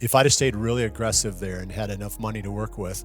if I'd have stayed really aggressive there and had enough money to work with,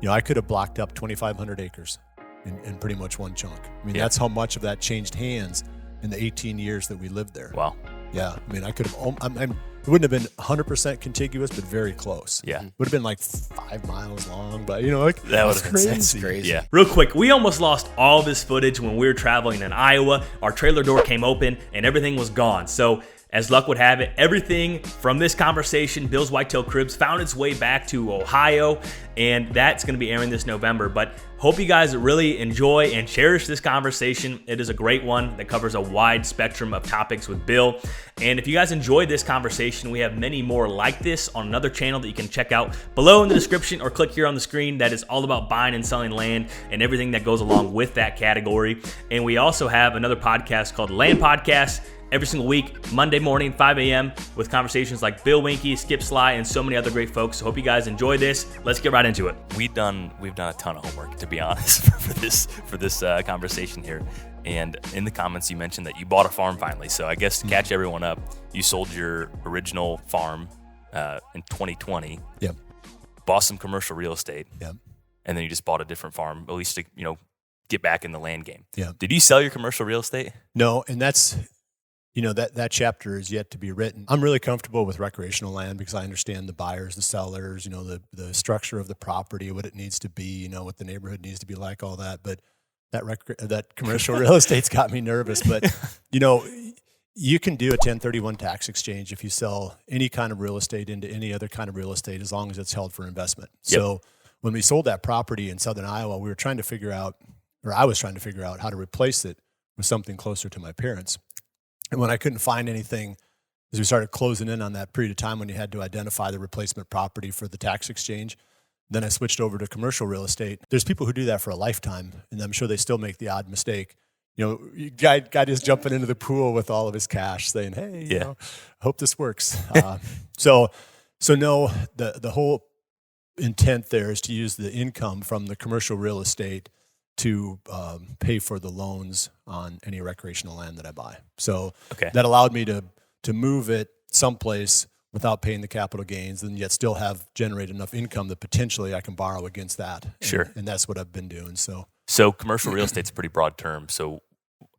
I could have blocked up 2,500 acres in pretty much one chunk. I mean, that's how much of that changed hands in the 18 years that we lived there. Wow. Yeah. I mean, I could have, it wouldn't have been 100% contiguous, but very close. Yeah. Would have been like 5 miles long, but that would have been crazy. Yeah. Real quick, we almost lost all this footage when we were traveling in Iowa. Our trailer door came open and everything was gone. So as luck would have it, everything from this conversation, Bill's Whitetail Cribs, found its way back to Ohio, and that's going to be airing this November. But hope you guys really enjoy and cherish this conversation. It is a great one that covers a wide spectrum of topics with Bill. And if you guys enjoyed this conversation, we have many more like this on another channel that you can check out below in the description or click here on the screen. That is all about buying and selling land and everything that goes along with that category. And we also have another podcast called Land Podcast, every single week, Monday morning, 5 a.m., with conversations like Bill, Winke, Skip Sly, and so many other great folks. So hope you guys enjoy this. Let's get right into it. We've done a ton of homework, to be honest, for this conversation here. And in the comments, you mentioned that you bought a farm finally. So I guess to catch everyone up, you sold your original farm in 2020. Yep. Bought some commercial real estate. Yep. And then you just bought a different farm, at least to get back in the land game. Yeah. Did you sell your commercial real estate? No, and that's. That chapter is yet to be written. I'm really comfortable with recreational land because I understand the buyers, the sellers, the structure of the property, what it needs to be, what the neighborhood needs to be like, all that. But that commercial real estate's got me nervous. But, you can do a 1031 tax exchange if you sell any kind of real estate into any other kind of real estate as long as it's held for investment. Yep. So when we sold that property in southern Iowa, I was trying to figure out how to replace it with something closer to my parents'. And when I couldn't find anything, as we started closing in on that period of time when you had to identify the replacement property for the tax exchange, then I switched over to commercial real estate. There's people who do that for a lifetime, and I'm sure they still make the odd mistake. Guy just jumping into the pool with all of his cash saying, hey, hope this works. So no, the whole intent there is to use the income from the commercial real estate to pay for the loans on any recreational land that I buy. So that allowed me to move it someplace without paying the capital gains and yet still generate enough income that potentially I can borrow against that. Sure. And that's what I've been doing. So commercial real estate's a pretty broad term. So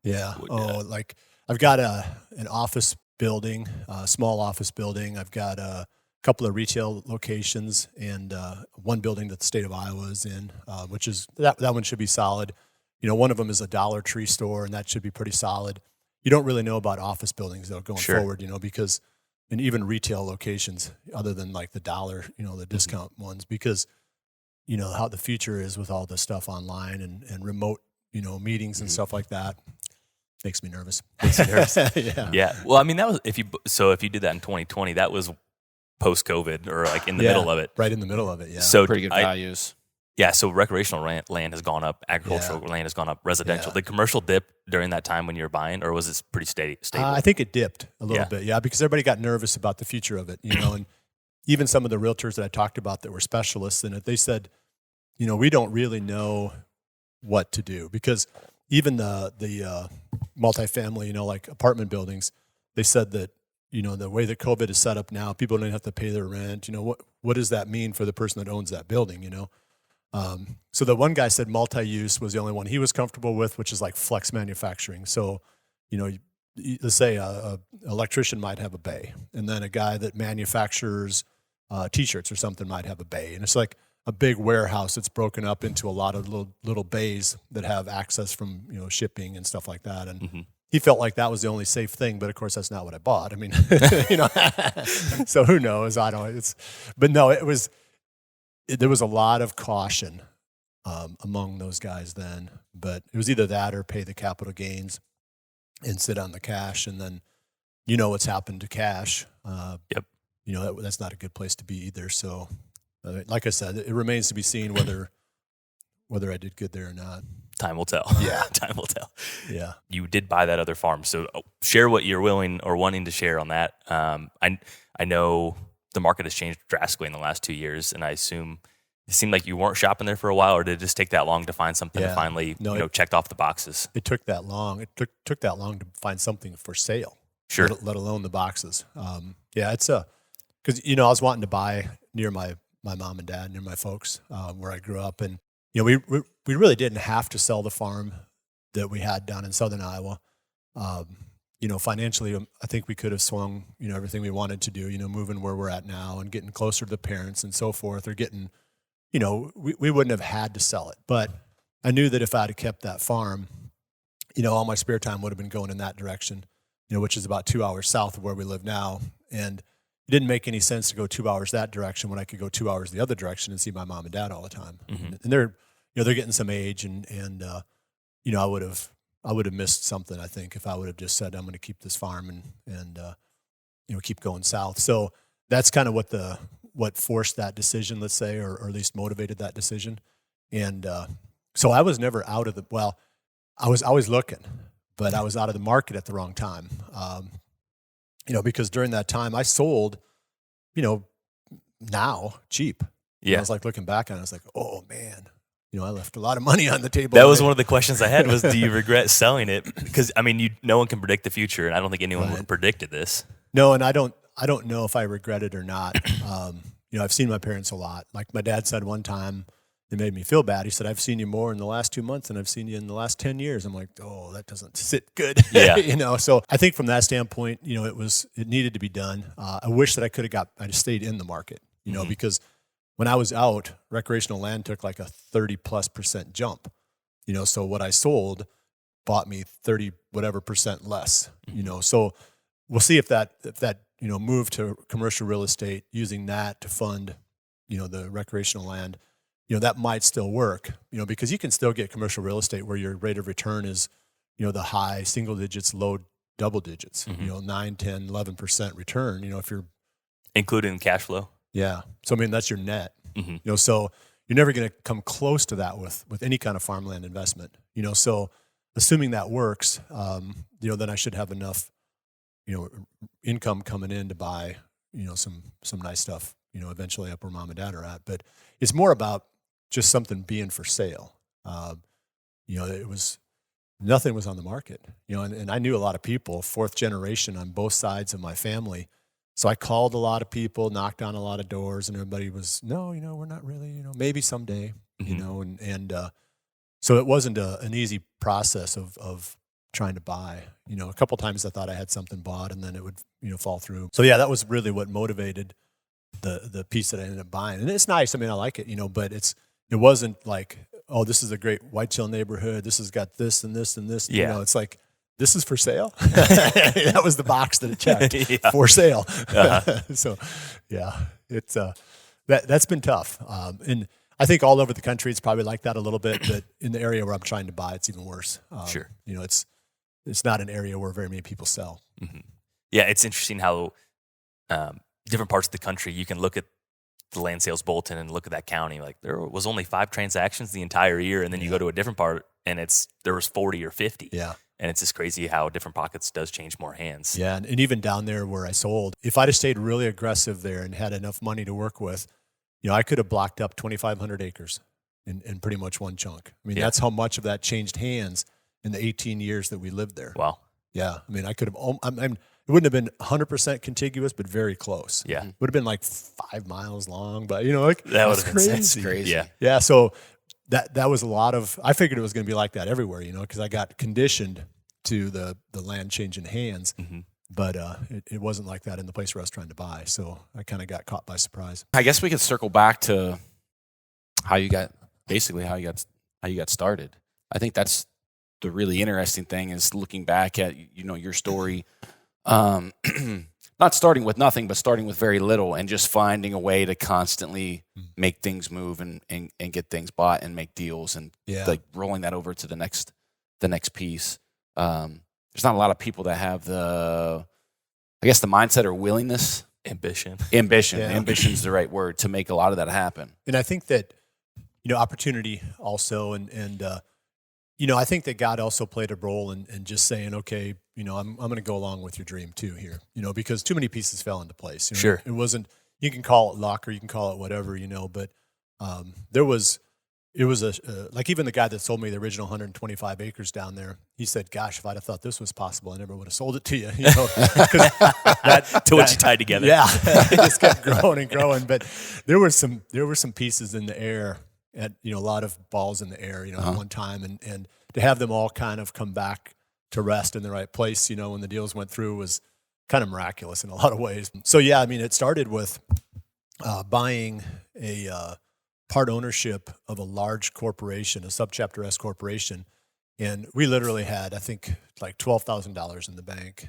yeah. Like I've got an office building, a small office building. I've got a couple of retail locations and one building that the state of Iowa is in, which is that one should be solid. One of them is a Dollar Tree store, and that should be pretty solid. You don't really know about office buildings though going forward, because, and even retail locations other than like the dollar, the discount ones, because how the future is with all the stuff online and remote, meetings and stuff like that. Makes me nervous. Yeah. Well, I mean, that was if you did that in 2020, that was post-COVID or like in the middle of it. Right in the middle of it, yeah. So pretty good values. Yeah, so recreational land has gone up, agricultural land has gone up, residential. Yeah. Did commercial dip during that time when you were buying, or was it pretty stable? I think it dipped a little bit, because everybody got nervous about the future of it, and even some of the realtors that I talked about that were specialists in it, they said, we don't really know what to do because even the multifamily, like apartment buildings, they said that, the way that COVID is set up now, people don't have to pay their rent. What does that mean for the person that owns that building, So the one guy said multi-use was the only one he was comfortable with, which is like flex manufacturing. So, let's say a electrician might have a bay, and then a guy that manufactures T-shirts or something might have a bay. And it's like a big warehouse that's broken up into a lot of little bays that have access from, shipping and stuff like that. And he felt like that was the only safe thing, but of course that's not what I bought. I mean, so who knows? I don't. But no, there was a lot of caution among those guys then. But it was either that or pay the capital gains and sit on the cash, and then what's happened to cash. Yep. That's not a good place to be either. So, like I said, it remains to be seen whether I did good there or not. Time will tell. Yeah. Time will tell. Yeah. You did buy that other farm. So share what you're willing or wanting to share on that. I know the market has changed drastically in the last 2 years, and I assume it seemed like you weren't shopping there for a while, or did it just take that long to find something that finally checked off the boxes? It took that long. It took that long to find something for sale. Sure. Let alone the boxes. because I was wanting to buy near my mom and dad, near my folks, where I grew up, and we really didn't have to sell the farm that we had down in southern Iowa. Financially, I think we could have swung everything we wanted to do. Moving where we're at now and getting closer to the parents and so forth, or getting, we wouldn't have had to sell it. But I knew that if I had kept that farm, all my spare time would have been going in that direction, which is about 2 hours south of where we live now. And it didn't make any sense to go 2 hours that direction when I could go 2 hours the other direction and see my mom and dad all the time. Mm-hmm. And they're getting some age, and I would have missed something, I think, if I would have just said, I'm going to keep this farm and keep going south. So that's kind of what forced that decision, let's say, or at least motivated that decision. And so I was never out of I was always looking, but I was out of the market at the wrong time. Because during that time I sold, now cheap. Yeah. I was like looking back on it, I was like, oh man, I left a lot of money on the table. That was one of the questions I had was, do you regret selling it? Because no one can predict the future, and I don't think anyone would have predicted this. No, and I don't know if I regret it or not. I've seen my parents a lot. Like my dad said one time, it made me feel bad. He said, I've seen you more in the last 2 months than I've seen you in the last 10 years. I'm like, oh, that doesn't sit good. Yeah. So I think from that standpoint, it needed to be done. I wish that I just stayed in the market, Mm-hmm. because when I was out, recreational land took like a 30+% jump, so what I sold bought me 30 whatever percent less, so we'll see if that move to commercial real estate, using that to fund, the recreational land, that might still work, because you can still get commercial real estate where your rate of return is, the high single digits, low double digits, Mm-hmm. 9, 10, 11% return, if you're Including cash flow. Yeah. So, that's your net, Mm-hmm. so you're never going to come close to that with any kind of farmland investment, so assuming that works, then I should have enough, income coming in to buy, some nice stuff, eventually up where mom and dad are at. But it's more about just something being for sale. Nothing was on the market, and I knew a lot of people, fourth generation on both sides of my family. So I called a lot of people, knocked on a lot of doors, and everybody was, no, we're not really, maybe someday, Mm-hmm. and so it wasn't an easy process of trying to buy. A couple times I thought I had something bought, and then it would, fall through. So yeah, that was really what motivated the piece that I ended up buying. And it's nice. I like it, but it wasn't like, oh, this is a great whitetail neighborhood. This has got this and this and this. Yeah. It's like, this is for sale. That was the box that it checked. Yeah. For sale. Uh-huh. So yeah, it's that's been tough. And I think all over the country it's probably like that a little bit, but in the area where I'm trying to buy, it's even worse. Sure. It's not an area where very many people sell. Mm-hmm. Yeah, it's interesting how different parts of the country, you can look at the land sales bulletin and look at that county. Like there was only 5 transactions the entire year, and then you go to a different part and there was 40 or 50. Yeah. And it's just crazy how different pockets does change more hands. Yeah, and even down there where I sold, if I'd have stayed really aggressive there and had enough money to work with, I could have blocked up 2,500 acres in pretty much one chunk. Yeah. That's how much of that changed hands in the 18 years that we lived there. Wow. Yeah, I could have. It wouldn't have been 100% contiguous, but very close. Yeah. Would have been like 5 miles long, but like That would have been crazy. that's crazy. Yeah. Yeah, so that was a lot of. I figured it was going to be like that everywhere, because I got conditioned to the land changing hands, Mm-hmm. but it wasn't like that in the place where I was trying to buy. So I kind of got caught by surprise. I guess we could circle back to how you got started. I think that's the really interesting thing is looking back at your story, not starting with nothing, but starting with very little and just finding a way to constantly make things move and get things bought and make deals and like rolling that over to the next piece. There's not a lot of people that have the mindset or willingness. Ambition. Yeah. Ambition is the right word to make a lot of that happen. And I think that, opportunity also, and I think that God also played a role in just saying, okay, I'm going to go along with your dream too here, because too many pieces fell into place. Sure. It wasn't, you can call it luck or you can call it whatever, but there was it was like even the guy that sold me the original 125 acres down there, he said, gosh, if I'd have thought this was possible, I never would have sold it to you. You know, to what you tied together. Yeah, it just kept growing and growing. But there were some pieces in the air at, you know, a lot of balls in the air, you know, at one time, and to have them all kind of come back to rest in the right place, you know, when the deals went through was kind of miraculous in a lot of ways. So yeah, I mean, it started with buying a part ownership of a large corporation, a subchapter S corporation. And we literally had, I think, like $12,000 in the bank.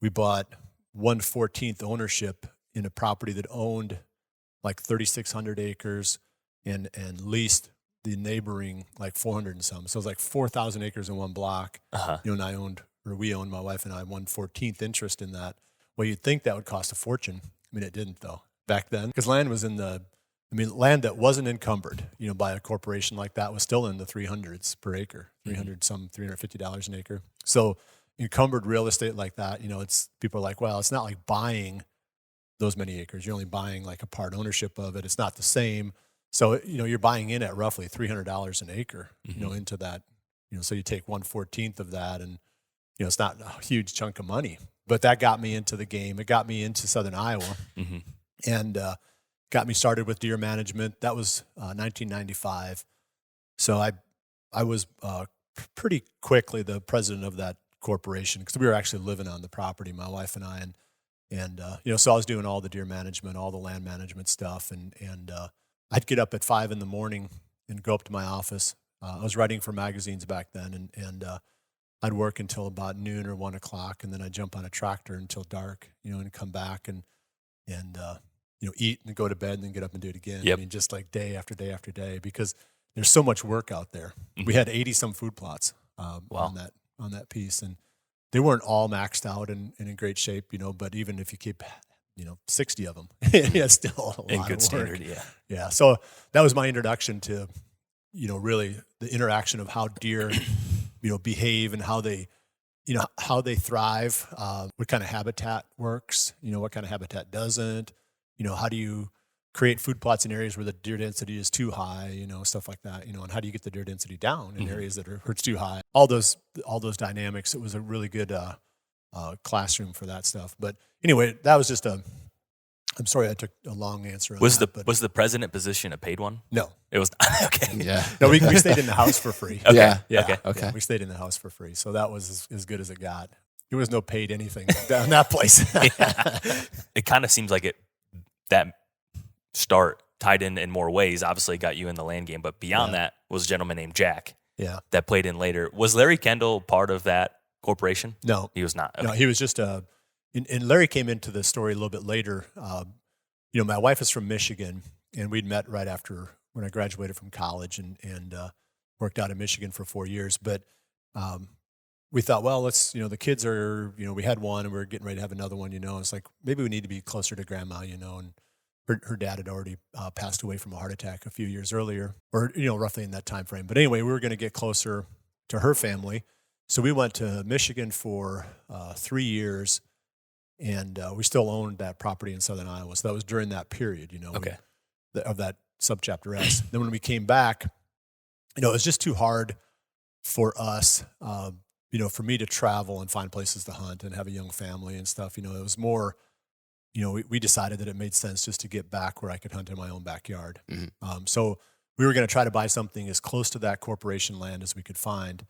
We bought 1/14 ownership in a property that owned like 3,600 acres and leased the neighboring like 400 and some. So it was like 4,000 acres in one block. You know, and we owned, my wife and I, 1/14 interest in that. Well, you'd think that would cost a fortune. I mean, it didn't though back then, because land was land that wasn't encumbered, you know, by a corporation like that was still in the 300s per acre, $350 an acre. So encumbered real estate like that, you know, people are like, well, it's not like buying those many acres. You're only buying like a part ownership of it. It's not the same. So, you know, you're buying in at roughly $300 an acre, you know, into that, you know, so you take 1/14 of that and, you know, it's not a huge chunk of money, but that got me into the game. It got me into Southern Iowa and, got me started with deer management. That was 1995. So I was pretty quickly the president of that corporation because we were actually living on the property, my wife and I, and you know, so I was doing all the deer management, all the land management stuff, and I'd get up at 5 a.m. and go up to my office. I was writing for magazines back then, and I'd work until about noon or 1 o'clock, and then I'd jump on a tractor until dark, you know, and come back and you know, eat and go to bed and then get up and do it again. I mean, just like day after day after day, because there's so much work out there. We had 80 some food plots on that piece, and they weren't all maxed out and in great shape, you know, but even if you keep, you know, 60 of them, yeah, still a lot in good of work. standard. Yeah. So that was my introduction to, you know, really the interaction of how deer, you know, behave and how they, you know, how they thrive, what kind of habitat works, you know, what kind of habitat doesn't. You know, how do you create food plots in areas where the deer density is too high, you know, stuff like that, you know, and how do you get the deer density down in areas that are too high? All those dynamics. It was a really good classroom for that stuff. But anyway, that was just I'm sorry I took a long answer on was that. Was the president position a paid one? No. It was okay. Yeah. No, we stayed in the house for free. Okay. Yeah. Okay. Yeah, we stayed in the house for free. So that was as good as it got. There was no paid anything down that place. It kind of seems like that start tied in more ways. Obviously got you in the land game, but beyond that was a gentleman named Jack. Yeah. That played in later. Was Larry Kendall part of that corporation? No. He was not. Okay. No, he was just and Larry came into the story a little bit later. You know, my wife is from Michigan, and we'd met right after when I graduated from college and worked out in Michigan for 4 years. But we thought, well, let's, you know, the kids are, you know, we had one and we were getting ready to have another one, you know. It's like, maybe we need to be closer to grandma, you know. And her dad had already passed away from a heart attack a few years earlier, or, you know, roughly in that time frame. But anyway, we were going to get closer to her family. So we went to Michigan for 3 years, and we still owned that property in Southern Iowa. So that was during that period, you know, of that subchapter S. Then when we came back, you know, it was just too hard for us, you know, for me to travel and find places to hunt and have a young family and stuff. You know, it was more, you know, we decided that it made sense just to get back where I could hunt in my own backyard. So we were going to try to buy something as close to that corporation land as we could find.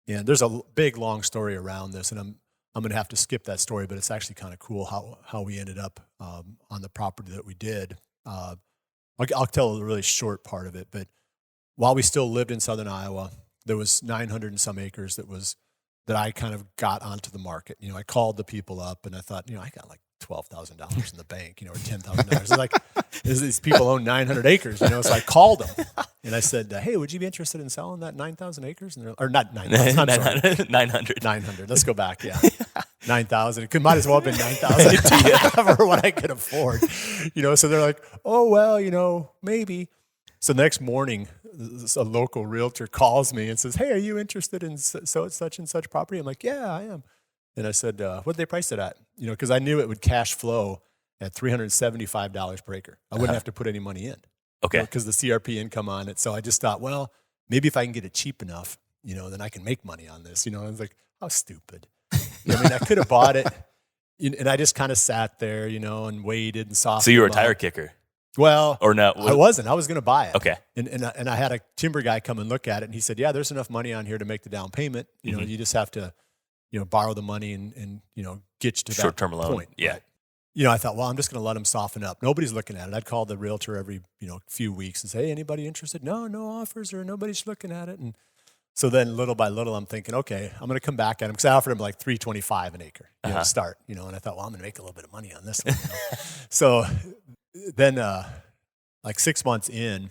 And there's a big, long story around this, and I'm going to have to skip that story, but it's actually kind of cool how we ended up on the property that we did. I'll tell a really short part of it, but while we still lived in Southern Iowa, there was 900 and some acres that I kind of got onto the market. You know, I called the people up and I thought, you know, I got like $12,000 in the bank, you know, or $10,000. It's like, these people own 900 acres, you know, so I called them and I said, hey, would you be interested in selling that 9,000 acres? And or not 9,000, I'm sorry. 900. Let's go back, yeah. 9,000. It might as well have been 9,000 for what I could afford, you know. So they're like, oh, well, you know, maybe. So the next morning, a local realtor calls me and says, hey, are you interested in such and such property? I'm like, yeah, I am. And I said, what did they price it at? You know, because I knew it would cash flow at $375 per acre. I wouldn't have to put any money in. Okay. Because the CRP income on it. So I just thought, well, maybe if I can get it cheap enough, then I can make money on this. I was like, how stupid. I could have bought it, and I just kind of sat there, and waited and saw. So you were a tire kicker? Well, or no? I wasn't. I was going to buy it. Okay. And I had a timber guy come and look at it, and he said, yeah, there's enough money on here to make the down payment. You just have to, borrow the money and get you to that short-term loan. point. Yeah. Right? I thought, well, I'm just going to let him soften up. Nobody's looking at it. I'd call the realtor every, few weeks and say, hey, anybody interested? No offers, or nobody's looking at it. And so then little by little, I'm thinking, okay, I'm going to come back at him because I offered him like $325 an acre to start, and I thought, well, I'm going to make a little bit of money on this one. So then like 6 months in,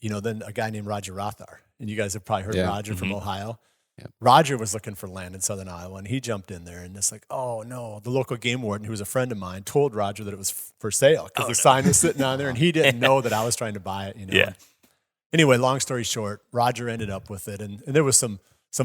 then a guy named Roger Rothar, and you guys have probably heard of Roger from Ohio. Yep. Roger was looking for land in southern Iowa, and he jumped in there, and it's like, oh no, the local game warden, who was a friend of mine, told Roger that it was for sale because the sign was sitting on there, and he didn't know that I was trying to buy it. Yeah. Anyway, long story short, Roger ended up with it, and there was some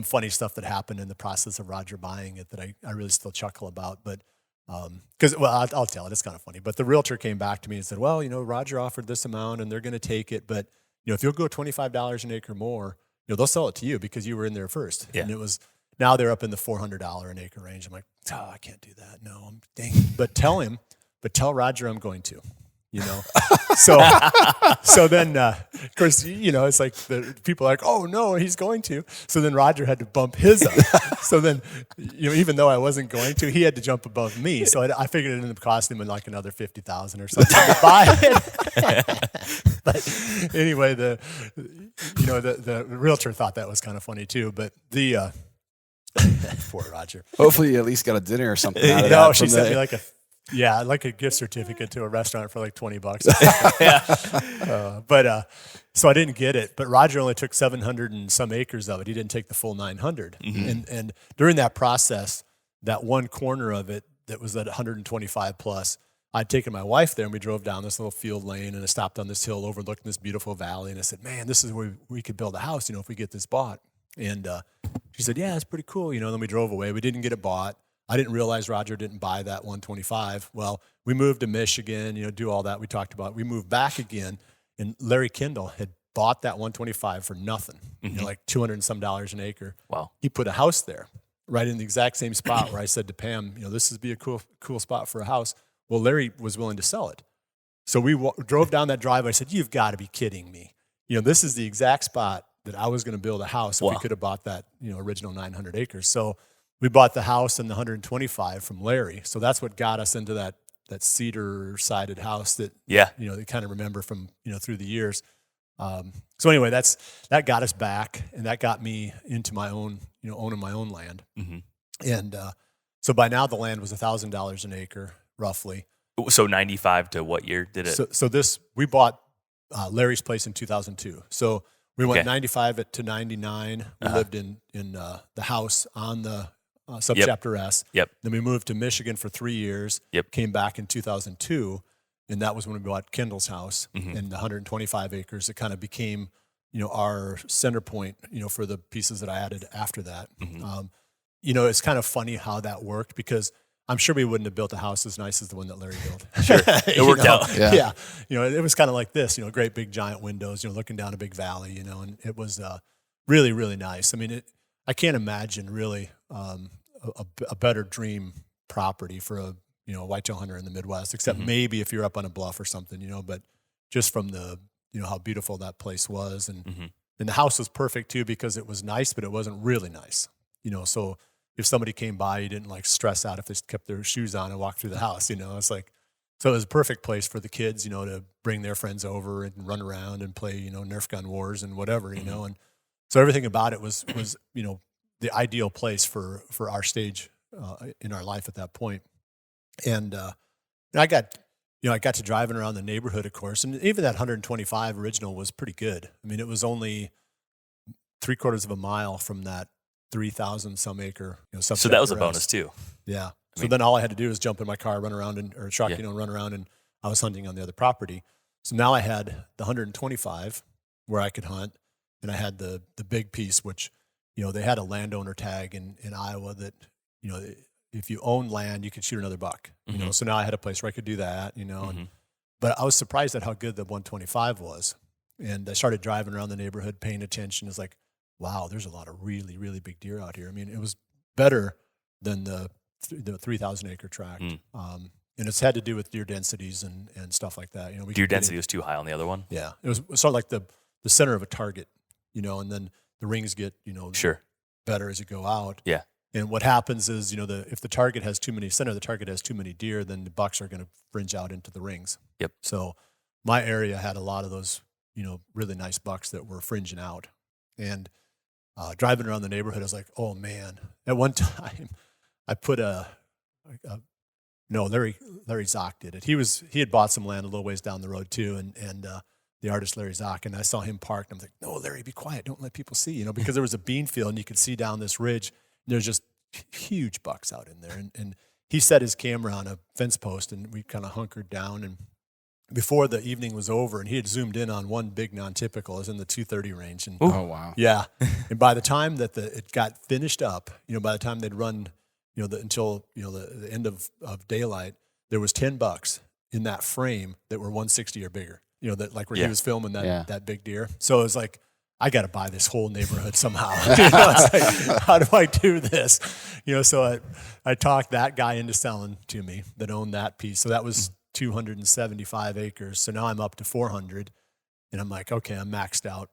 funny stuff that happened in the process of Roger buying it that I really still chuckle about, but because I'll tell it, it's kind of funny. But the realtor came back to me and said, well, Roger offered this amount, and they're going to take it, but if you'll go $25 an acre more, they'll sell it to you because you were in there first. Yeah. And now they're up in the $400 an acre range. I'm like, I can't do that. No, dang. But tell Roger I'm going to, So then, of course, it's like the people are like, oh no, he's going to. So then Roger had to bump his up. So then, even though I wasn't going to, he had to jump above me. So I figured it ended up costing him like another $50,000 or something to buy it. But anyway, the realtor thought that was kind of funny too. But the poor Roger. Hopefully, you at least got a dinner or something out of that. No, she sent me like a gift certificate to a restaurant for like $20. So I didn't get it, but Roger only took 700 and some acres of it. He didn't take the full 900. And during that process, that one corner of it that was at 125 plus, I'd taken my wife there, and we drove down this little field lane, and I stopped on this hill overlooking this beautiful valley, and I said, man, this is where we could build a house, if we get this bought. And she said, yeah, it's pretty cool. Then we drove away. We didn't get it bought. I didn't realize Roger didn't buy that 125. Well, we moved to Michigan, do all that we talked about. We moved back again, and Larry Kendall had bought that 125 for nothing, like $200 and some an acre. Wow. He put a house there, right in the exact same spot where I said to Pam, this would be a cool spot for a house. Well, Larry was willing to sell it. So we drove down that driveway. I said, you've got to be kidding me. This is the exact spot that I was going to build a house if we could have bought that, original 900 acres. So we bought the house and the 125 from Larry. So that's what got us into that cedar-sided house that, they kind of remember from, through the years. So anyway, that got us back, and that got me into my own, owning my own land. And so by now the land was $1,000 an acre, roughly. So 95 to what year did it? So we bought Larry's place in 2002. So we went 95 to 99. We lived in the house on the subchapter S. Yep. Then we moved to Michigan for 3 years. Yep. Came back in 2002, and that was when we bought Kendall's house and the 125 acres. It kind of became, our center point, for the pieces that I added after that. It's kind of funny how that worked because I'm sure we wouldn't have built a house as nice as the one that Larry built. Sure, it worked out. Yeah. It was kind of like this, great big giant windows, looking down a big valley, and it was really, really nice. I mean, I can't imagine really a better dream property for a whitetail hunter in the Midwest, except maybe if you're up on a bluff or something, but just from the how beautiful that place was, and the house was perfect too because it was nice, but it wasn't really nice, so. If somebody came by, you didn't like stress out if they kept their shoes on and walked through the house, it's like, so it was a perfect place for the kids, to bring their friends over and run around and play, Nerf gun wars and whatever, and so everything about it was, the ideal place for our stage in our life at that point. And I got to driving around the neighborhood, of course, and even that 125 original was pretty good. I mean, it was only 3/4 of a mile from that 3,000 some acre, so that was a bonus too. Yeah. So then all I had to do was jump in my car, run around or truck, and run around, and I was hunting on the other property. So now I had the 125 where I could hunt, and I had the big piece, which, they had a landowner tag in Iowa that, if you own land, you could shoot another buck, So now I had a place where I could do that, and But I was surprised at how good the 125 was. And I started driving around the neighborhood, paying attention. It's like, wow, there's a lot of really, really big deer out here. I mean, it was better than the 3,000 acre tract. And it's had to do with deer densities and stuff like that. Deer density was too high on the other one. Yeah, it was sort of like the center of a target, and then the rings get Sure. better as you go out. Yeah. And what happens is if the target has too many deer, then the bucks are going to fringe out into the rings. Yep. So my area had a lot of those really nice bucks that were fringing out. And driving around the neighborhood, I was like, oh man. At one time, I put Larry Zock did it. He had bought some land a little ways down the road too, and the artist Larry Zock, and I saw him parked. And I'm like, no, Larry, be quiet. Don't let people see, because there was a bean field and you could see down this ridge. And there's just huge bucks out in there. And he set his camera on a fence post and we kind of hunkered down. And before the evening was over, and he had zoomed in on one big non-typical, it was in the 230 range. And Oh, wow. yeah. And by the time that it got finished up, by the time they'd run, until the end of daylight, there was 10 bucks in that frame that were 160 or bigger. That like where he was filming that big deer. So it was like, I got to buy this whole neighborhood somehow. It's like, how do I do this? So I talked that guy into selling to me that owned that piece. So that was 275 acres. So now I'm up to 400, and I'm like, okay, I'm maxed out.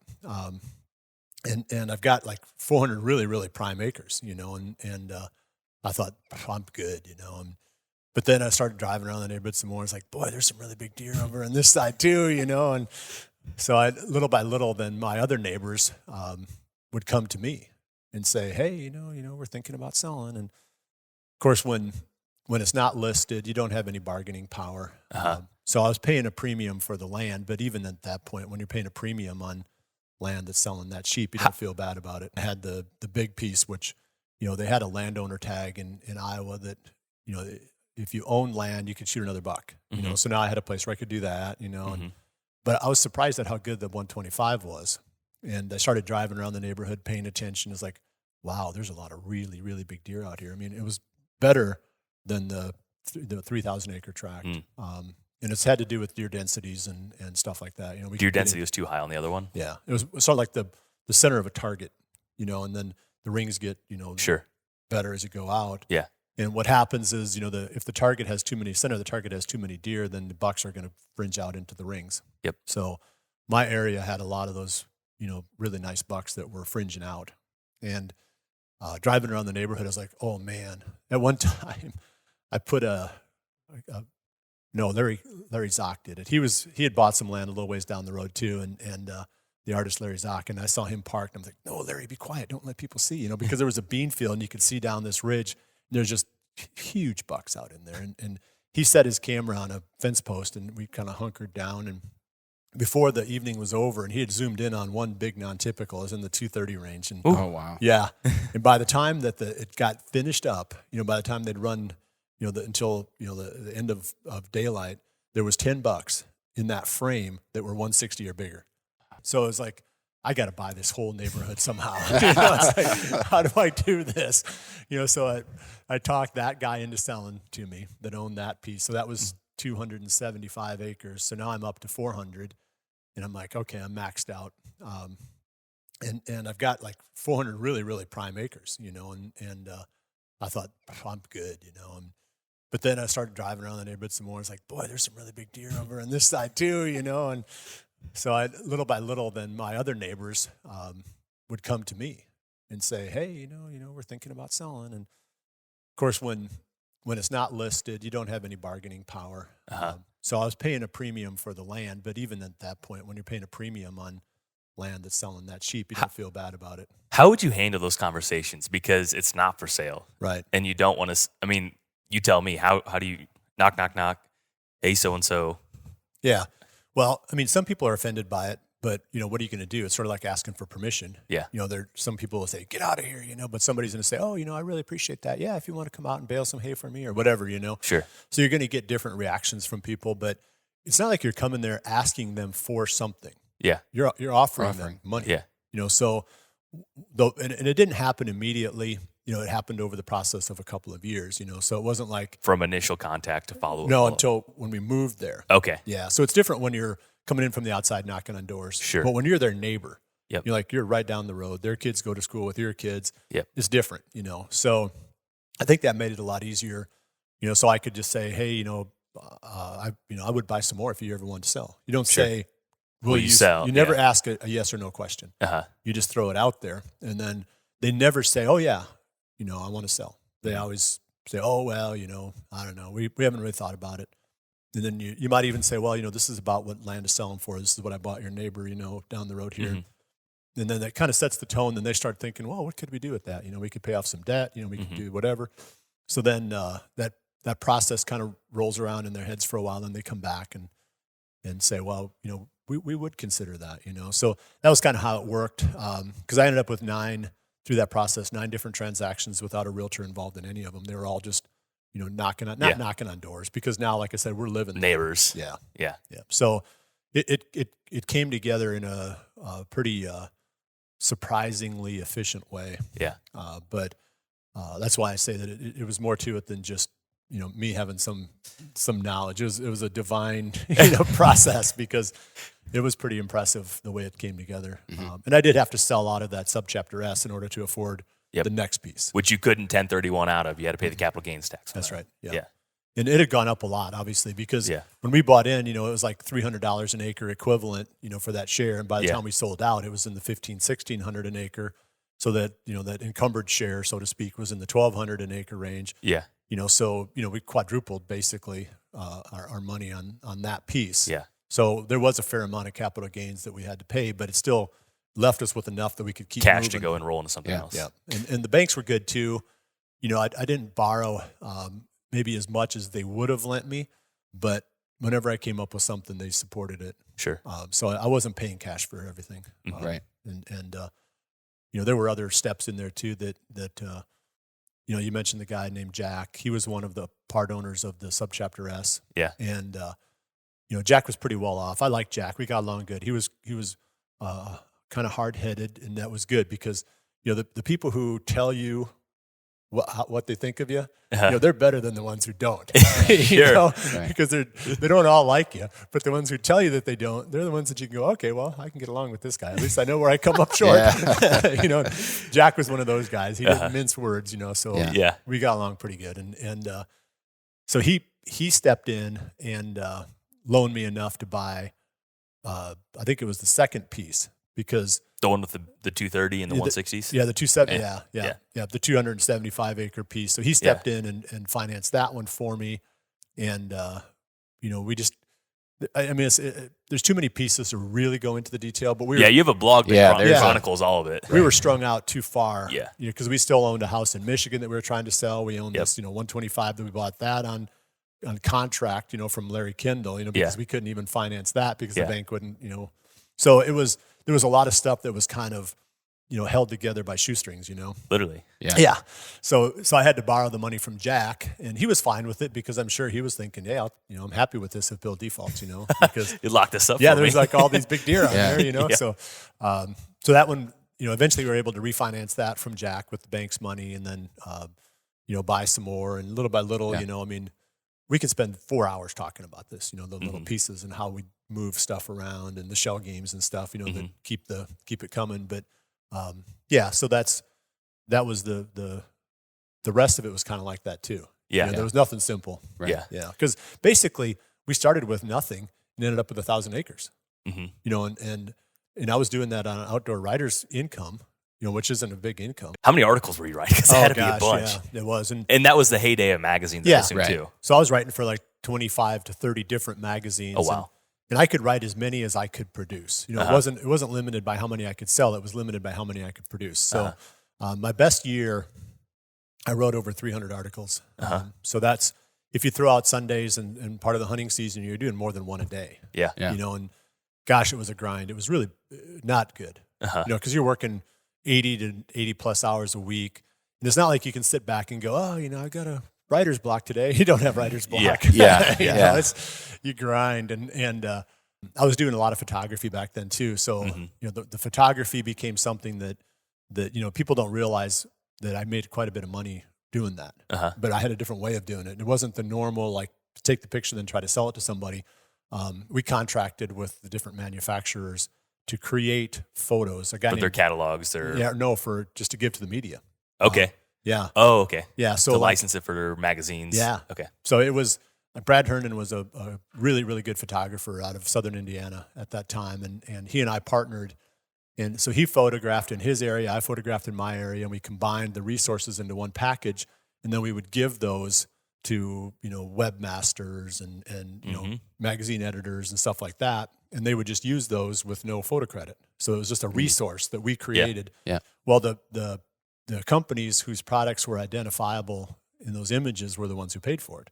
And I've got like 400 really, really prime acres, and I thought, I'm good, But then I started driving around the neighborhood some more. It's like, boy, there's some really big deer over on this side too, and so little by little, then my other neighbors would come to me and say, hey, we're thinking about selling. And of course, when it's not listed, you don't have any bargaining power. So I was paying a premium for the land, but even at that point, when you're paying a premium on land that's selling that cheap, you don't feel bad about it. I had the big piece, which, they had a landowner tag in Iowa that, if you own land, you could shoot another buck. So now I had a place where I could do that, and but I was surprised at how good the 125 was. And I started driving around the neighborhood, paying attention. It's like, wow, there's a lot of really, really big deer out here. I mean, it was better than the 3,000 acre tract. And it's had to do with deer densities and stuff like that. Deer density was too high on the other one. Yeah. It was sort of like the center of a target, and then the rings get, Sure. better as you go out. Yeah. And what happens is, if the target has too many deer, then the bucks are going to fringe out into the rings. Yep. So my area had a lot of those, really nice bucks that were fringing out. And driving around the neighborhood, I was like, oh man. At one time, I put Larry Zock did it. He had bought some land a little ways down the road too, and the artist Larry Zock, and I saw him parked. And I'm like, no, Larry, be quiet. Don't let people see, because there was a bean field and you could see down this ridge. There's just huge bucks out in there. And he set his camera on a fence post and we kind of hunkered down. And before the evening was over, and he had zoomed in on one big non-typical, it was in the 230 range. And Oh, wow. yeah. And by the time that it got finished up, by the time they'd run, until, the end of daylight, there was 10 bucks in that frame that were 160 or bigger. So it was like, I got to buy this whole neighborhood somehow. It's like, how do I do this? So I talked that guy into selling to me that owned that piece. So that was 275 acres. So now I'm up to 400, and I'm like, okay, I'm maxed out. And I've got like 400 really, really prime acres, and I thought, I'm good, But then I started driving around the neighborhood some more. It's like, boy, there's some really big deer over on this side too, and so little by little, then my other neighbors would come to me and say, hey, we're thinking about selling. And of course, when it's not listed, you don't have any bargaining power. So I was paying a premium for the land, but even at that point, when you're paying a premium on land that's selling that cheap, you don't feel bad about it. How would you handle those conversations? Because it's not for sale. Right. And you don't want to, you tell me, how do you knock, hey, so-and-so. Yeah. Well, some people are offended by it, but, what are you going to do? It's sort of like asking for permission. Yeah. Some people will say, get out of here, but somebody's going to say, oh, I really appreciate that. Yeah, if you want to come out and bale some hay for me or whatever, Sure. So you're going to get different reactions from people, but it's not like you're coming there asking them for something. Yeah. You're offering them money. Yeah. So, though, and it didn't happen immediately, it happened over the process of a couple of years, so it wasn't like from initial contact to follow up. no, until when we moved there. Okay. Yeah. So it's different when you're coming in from the outside, knocking on doors. Sure. But when you're their neighbor, Yep. you're right down the road. Their kids go to school with your kids. Yep. It's different, So I think that made it a lot easier, so I could just say, hey, I would buy some more if you ever wanted to sell. You don't Sure. say, Will you sell? You never Yeah. ask a yes or no question. Uh-huh. You just throw it out there, and then they never say, oh yeah, I want to sell. They always say, oh well, I don't know. We haven't really thought about it. And then you might even say, well, this is about what land is selling for. This is what I bought your neighbor, down the road here. Mm-hmm. And then that kind of sets the tone. Then they start thinking, well, what could we do with that? We could pay off some debt. We could do whatever. So then that process kind of rolls around in their heads for a while. Then they come back and say, well, we would consider that, So that was kind of how it worked. Because I ended up with 9 different transactions without a realtor involved in any of them. They were all just, knocking on doors, because now, like I said, we're living there. Neighbors. Yeah. Yeah. Yeah. So it came together in a pretty surprisingly efficient way. Yeah. But that's why I say that it was more to it than just, me having some knowledge. It was a divine, process, because it was pretty impressive the way it came together. And I did have to sell out of that subchapter S in order to afford the next piece. Which you couldn't 1031 out of. You had to pay the capital gains tax. That's right. Yeah. Yeah. And it had gone up a lot, obviously, because when we bought in, it was like $300 an acre equivalent, for that share. And by the time we sold out, it was in the $1,500-$1,600 an acre. So that, that encumbered share, so to speak, was in the $1,200 an acre range. Yeah. So, we quadrupled basically our money on that piece. Yeah. So there was a fair amount of capital gains that we had to pay, but it still left us with enough that we could keep cash moving. to go and roll into something else. Yeah. And the banks were good too. I didn't borrow maybe as much as they would have lent me, but whenever I came up with something, they supported it. Sure. So I wasn't paying cash for everything. Right. And there were other steps in there too that you mentioned the guy named Jack. He was one of the part owners of the subchapter S. Yeah. And Jack was pretty well off. I liked Jack. We got along good. He was kind of hard-headed, and that was good, because the people who tell you what they think of you, they're better than the ones who don't. Sure. Right. Because they don't all like you, but the ones who tell you that they don't, they're the ones that you can go, okay, well, I can get along with this guy. At least I know where I come up short. Jack was one of those guys. He didn't mince words, so we got along pretty good. And so he stepped in and loaned me enough to buy, I think it was the second piece, because the one with the 230 and the 160s? Yeah, the 270. Yeah, the 275 acre piece. So he stepped in and financed that one for me. And, we just, there's too many pieces to really go into the detail, but we were, you have a blog that chronicles all of it. We were strung out too far. Yeah. Because we still owned a house in Michigan that we were trying to sell. We owned this, 125 that we bought that on contract, from Larry Kendall, because we couldn't even finance that because the bank wouldn't, So there was a lot of stuff that was kind of, held together by shoestrings, Literally. Yeah. So I had to borrow the money from Jack, and he was fine with it, because I'm sure he was thinking, I'm happy with this if Bill defaults, because You locked this up. there's like all these big deer out there, Yeah. So that one, eventually we were able to refinance that from Jack with the bank's money, and then, buy some more, and little by little, we could spend 4 hours talking about this, the little pieces and how we move stuff around and the shell games and stuff, that keep it coming. But so that was the rest of it was kind of like that too. Yeah. There was nothing simple. Right. Yeah. Because basically we started with nothing and ended up with 1,000 acres. And I was doing that on an outdoor writer's income, which isn't a big income. How many articles were you writing? Because it had to be a bunch. Yeah, it was. And that was the heyday of magazines, I assume, too. So I was writing for like 25 to 30 different magazines. Oh, wow. And I could write as many as I could produce. It wasn't limited by how many I could sell. It was limited by how many I could produce. So my best year, I wrote over 300 articles. So that's, if you throw out Sundays and part of the hunting season, you're doing more than one a day. Yeah. And gosh, it was a grind. It was really not good. Because you're working 80 to 80 plus hours a week. And it's not like you can sit back and go, I got a writer's block today. You don't have writer's block. You grind. And I was doing a lot of photography back then too. So, the photography became something that people don't realize that I made quite a bit of money doing that. Uh-huh. But I had a different way of doing it. It wasn't the normal, like, take the picture, then try to sell it to somebody. We contracted with the different manufacturers to create photos. A guy With their catalogs or for just to give to the media. Okay. Yeah. Oh, okay. Yeah. So to license it for their magazines. Yeah. Okay. So it was Brad Herndon was a really, really good photographer out of Southern Indiana at that time. And he and I partnered. And so he photographed in his area, I photographed in my area, and we combined the resources into one package. And then we would give those to, webmasters and magazine editors and stuff like that. And they would just use those with no photo credit. So it was just a resource that we created. Yeah. Well, the companies whose products were identifiable in those images were the ones who paid for it.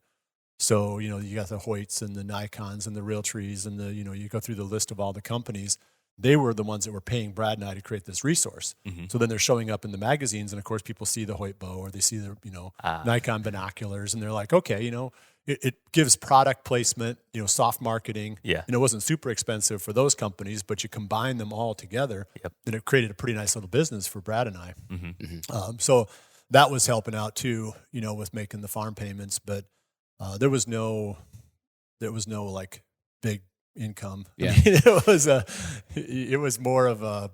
So, you got the Hoyts and the Nikons and the Realtrees and you go through the list of all the companies. They were the ones that were paying Brad and I to create this resource. Mm-hmm. So then they're showing up in the magazines, and of course people see the Hoyt bow or they see the, Nikon binoculars, and they're like, okay, it gives product placement, soft marketing. Yeah. It wasn't super expensive for those companies, but you combine them all together, and it created a pretty nice little business for Brad and I. Mm-hmm. Mm-hmm. So that was helping out too, with making the farm payments, but there was no like big income. Yeah. I mean, it was more of a,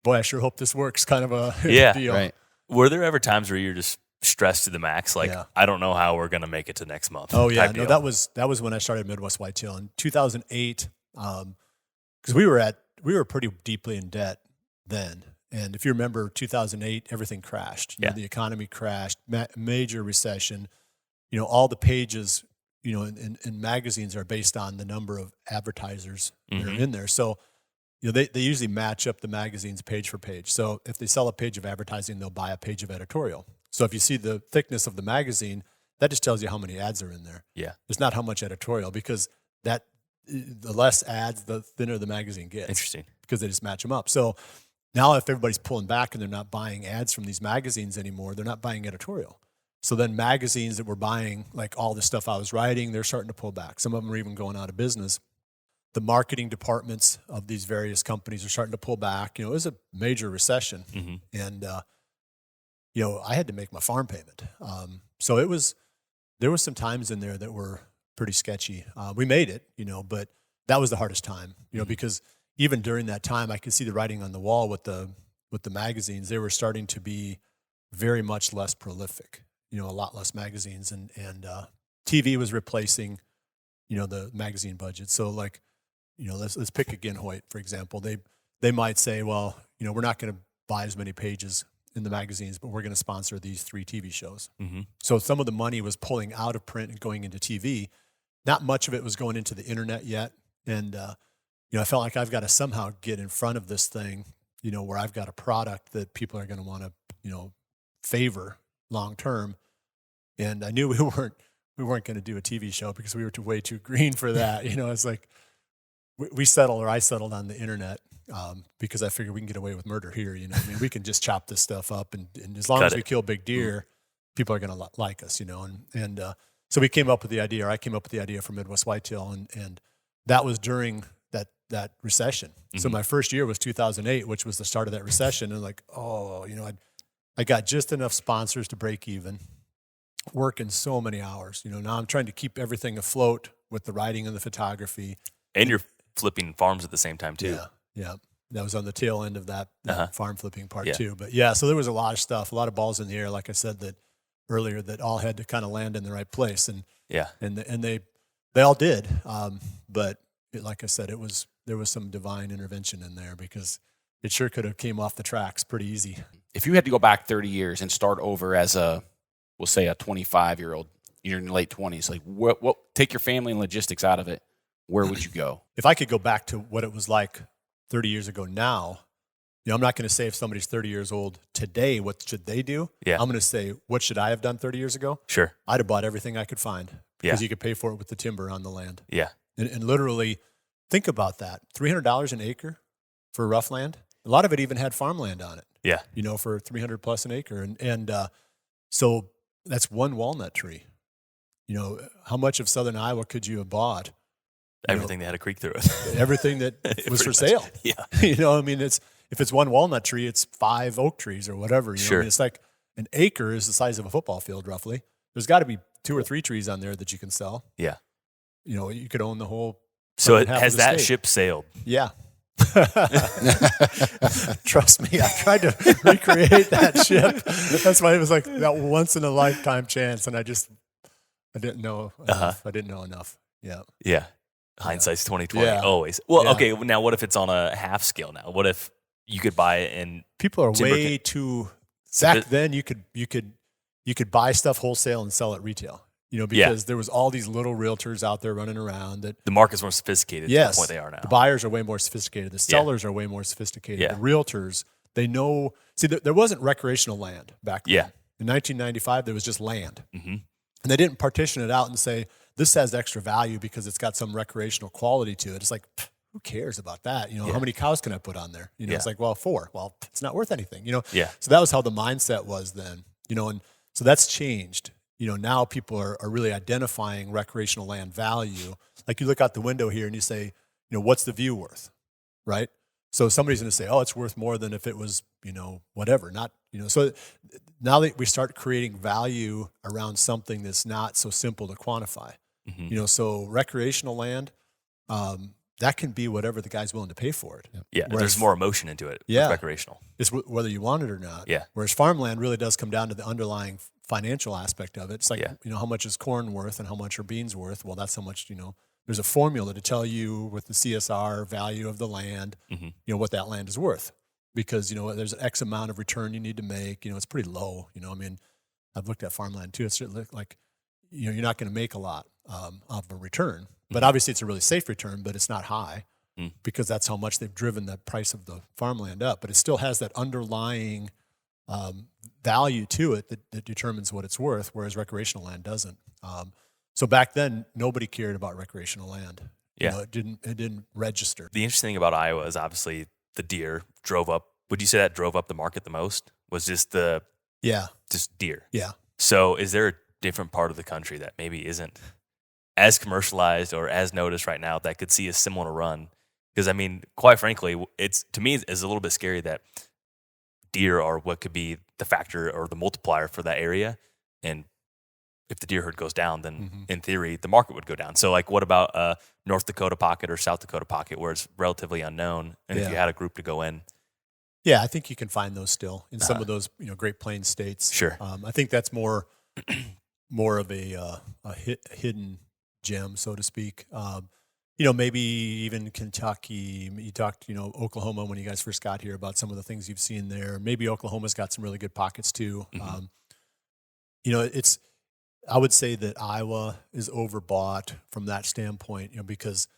boy, I sure hope this works kind of a deal. Right. Were there ever times where you're just stressed to the max? Like, I don't know how we're going to make it to next month. Oh yeah. No, that was when I started Midwest Whitetail in 2008. Cause we were pretty deeply in debt then. And if you remember 2008, everything crashed. The economy crashed, major recession, all the pages, in magazines are based on the number of advertisers that are in there. So, they usually match up the magazines page for page. So if they sell a page of advertising, they'll buy a page of editorial. So if you see the thickness of the magazine, that just tells you how many ads are in there. Yeah. It's not how much editorial, because the less ads, the thinner the magazine gets. Interesting. Because they just match them up. So now if everybody's pulling back and they're not buying ads from these magazines anymore, they're not buying editorial. So then magazines that were buying, like all the stuff I was writing, they're starting to pull back. Some of them are even going out of business. The marketing departments of these various companies are starting to pull back. It was a major recession. Mm-hmm. And, I had to make my farm payment. So there was some times in there that were pretty sketchy. We made it, but that was the hardest time, because even during that time, I could see the writing on the wall with the magazines. They were starting to be very much less prolific. A lot less magazines, and TV was replacing, the magazine budget. So like, let's pick again Hoyt, for example. They might say, well, we're not going to buy as many pages in the magazines, but we're going to sponsor these 3 TV shows. Mm-hmm. So some of the money was pulling out of print and going into TV. Not much of it was going into the internet yet. And, I felt like I've got to somehow get in front of this thing, where I've got a product that people are going to want to, favor long term. And I knew we weren't going to do a TV show because we were way too green for that. It's like I settled on the internet because I figured we can get away with murder here. We can just chop this stuff up, and as long as we kill big deer, people are going to like us. And so we came up with the idea, or I came up with the idea for Midwest Whitetail, and that was during that recession. Mm-hmm. So my first year was 2008, which was the start of that recession, and I got just enough sponsors to break even. Working so many hours, now I'm trying to keep everything afloat with the writing and the photography. And you're flipping farms at the same time too. Yeah. That was on the tail end of that farm flipping part too. But so there was a lot of stuff, a lot of balls in the air, like I said that earlier, that all had to kind of land in the right place. And they all did. But like I said, there was some divine intervention in there, because it sure could have came off the tracks pretty easy. If you had to go back 30 years and start over as we'll say a 25-year-old, you're in your late 20s, like what take your family and logistics out of it, where would you go? If I could go back to what it was like 30 years ago now, I'm not going to say if somebody's 30 years old today, what should they do? Yeah. I'm going to say, what should I have done 30 years ago? Sure. I'd have bought everything I could find, because you could pay for it with the timber on the land. Yeah. And literally, think about that. $300 an acre for rough land. A lot of it even had farmland on it. Yeah. For $300 plus an acre. And so that's one walnut tree. How much of southern Iowa could you have bought? Everything that had a creek through it. Everything that was for sale. Yeah. If it's one walnut tree, it's 5 oak trees or whatever. Sure. It's like, An acre is the size of a football field, roughly. There's got to be 2 or 3 trees on there that you can sell. Yeah. You could own the whole. So half has of the that state. ship sailed? Yeah. Trust me, I tried to recreate that ship. That's why it was like that once in a lifetime chance, and I didn't know enough. I didn't know enough. Yeah. Yeah. Hindsight's 20/20 Yeah. always. Well, Yeah. okay. Now, what if it's on a half scale? Now, what if you could buy it and People are timber way too. Back then, you could buy stuff wholesale and sell it retail. Because there was all these little realtors out there running around that. the market's more sophisticated to the point they are now? The buyers are way more sophisticated. The sellers are way more sophisticated. Yeah. The realtors, they know. See, there wasn't recreational land back then. Yeah. In 1995, there was just land. Mm-hmm. And they didn't partition it out and say, this has extra value because it's got some recreational quality to it. It's like, who cares about that? How many cows can I put on there? It's like, well, 4. Well, it's not worth anything. Yeah. So that was how the mindset was then. And so that's changed. Now people are really identifying recreational land value. Like you look out the window here and you say, what's the view worth, right? So somebody's going to say, oh, it's worth more than if it was, whatever. Not, so now that we start creating value around something that's not so simple to quantify, so recreational land, that can be whatever the guy's willing to pay for it. Yeah. There's more emotion into it. Yeah. With recreational. It's whether you want it or not. Yeah. Whereas farmland really does come down to the underlying financial aspect of it. It's like, how much is corn worth and how much are beans worth? Well, that's how much, there's a formula to tell you with the CSR value of the land, what that land is worth. Because, there's an X amount of return you need to make. It's pretty low. I've looked at farmland too. It's like, you're not going to make a lot of a return. But obviously it's a really safe return, but it's not high because that's how much they've driven the price of the farmland up. But it still has that underlying value to it that determines what it's worth, whereas recreational land doesn't. So back then, nobody cared about recreational land. Yeah. It didn't register. The interesting thing about Iowa is obviously the deer drove up. Would you say that drove up the market the most? Was just just deer? Yeah. So is there a different part of the country that maybe isn't as commercialized or as noticed right now that could see a similar run? Because quite frankly, to me it's a little bit scary that deer are what could be the factor or the multiplier for that area. And if the deer herd goes down, then in theory, the market would go down. So what about North Dakota pocket or South Dakota pocket where it's relatively unknown? And if you had a group to go in. Yeah, I think you can find those still in some of those, Great Plains states. Sure. I think that's more of a hidden gem, so to speak. Maybe even Kentucky. You talked, Oklahoma when you guys first got here about some of the things you've seen there. Maybe Oklahoma's got some really good pockets too. I would say that Iowa is overbought from that standpoint, because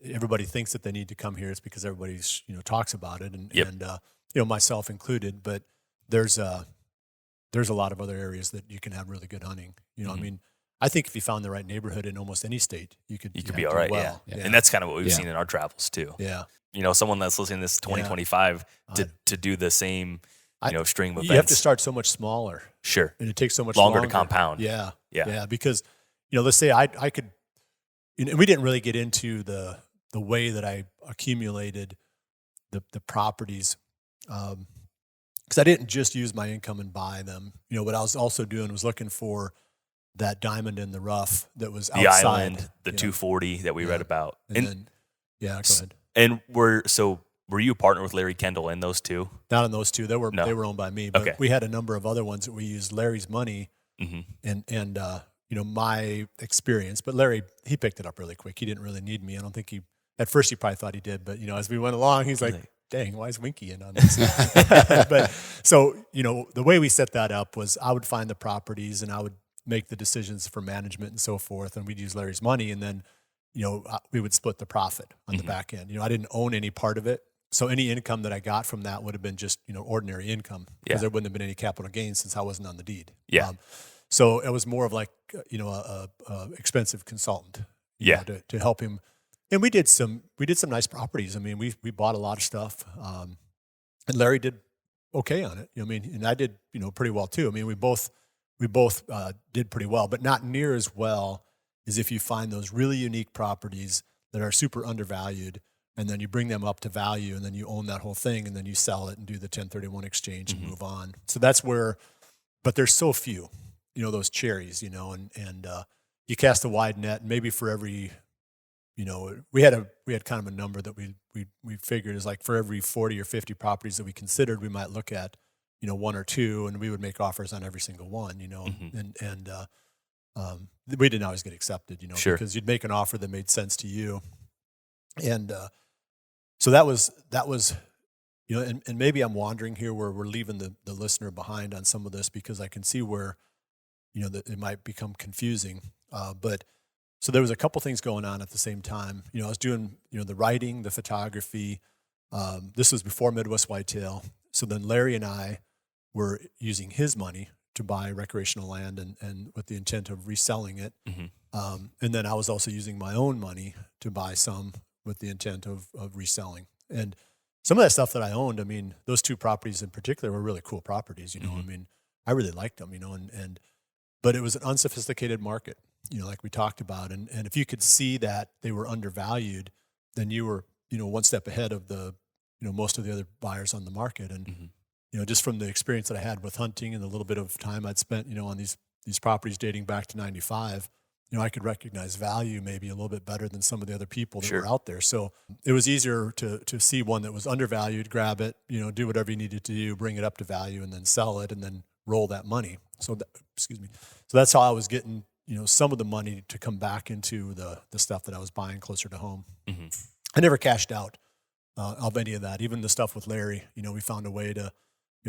everybody thinks that they need to come here. It's because everybody's, talks about it, and myself included. But there's a lot of other areas that you can have really good hunting. I think if you found the right neighborhood in almost any state, you could be all right. Well. Yeah. And that's kind of what we've seen in our travels too. Yeah. Someone that's listening to this 2025 to do the same, string of events. You have to start so much smaller. Sure. And it takes so much longer to compound. Yeah. Yeah. Yeah. Because, let's say I could, and we didn't really get into the way that I accumulated the properties. Because I didn't just use my income and buy them. What I was also doing was looking for that diamond in the rough that was the outside. Island, the 240 that we read about. And then, go ahead. And were you a partner with Larry Kendall in those two? Not in those two. They were owned by me. But we had a number of other ones that we used Larry's money and my experience. But Larry, he picked it up really quick. He didn't really need me. I don't think at first he probably thought he did. But, as we went along, he's like, dang, why is Winke in on this? But so, the way we set that up was I would find the properties and I would make the decisions for management and so forth. And we'd use Larry's money. And then, we would split the profit on the back end. I didn't own any part of it. So any income that I got from that would have been just, ordinary income because there wouldn't have been any capital gains since I wasn't on the deed. Yeah. So it was more of like, a expensive consultant to help him. And we did some nice properties. We bought a lot of stuff. And Larry did okay on it. And I did, pretty well too. We both did pretty well, but not near as well as if you find those really unique properties that are super undervalued, and then you bring them up to value, and then you own that whole thing, and then you sell it and do the 1031 exchange and move on. So that's where but there's so few, those cherries, and you cast a wide net, and maybe for every, we had kind of a number that we figured is like for every 40 or 50 properties that we considered, we might look at, one or two, and we would make offers on every single one, and we didn't always get accepted, Sure. because you'd make an offer that made sense to you. And so that was, and maybe I'm wandering here where we're leaving the listener behind on some of this, because I can see where, that it might become confusing. But so there was a couple things going on at the same time. I was doing, the writing, the photography. This was before Midwest Whitetail. So then Larry and I were using his money to buy recreational land and with the intent of reselling it. Mm-hmm. And then I was also using my own money to buy some with the intent of reselling. And some of that stuff that I owned, I mean, those two properties in particular were really cool properties, Mm-hmm. I mean, I really liked them, but it was an unsophisticated market, like we talked about. And if you could see that they were undervalued, then you were, one step ahead of the, most of the other buyers on the market. And, Mm-hmm. Just from the experience that I had with hunting and the little bit of time I'd spent, on these properties dating back to 95, I could recognize value maybe a little bit better than some of the other people that Sure. were out there. So it was easier to see one that was undervalued, grab it, do whatever you needed to do, bring it up to value, and then sell it, and then roll that money. So, So that's how I was getting, some of the money to come back into the stuff that I was buying closer to home. Mm-hmm. I never cashed out of any of that. Even the stuff with Larry, we found a way to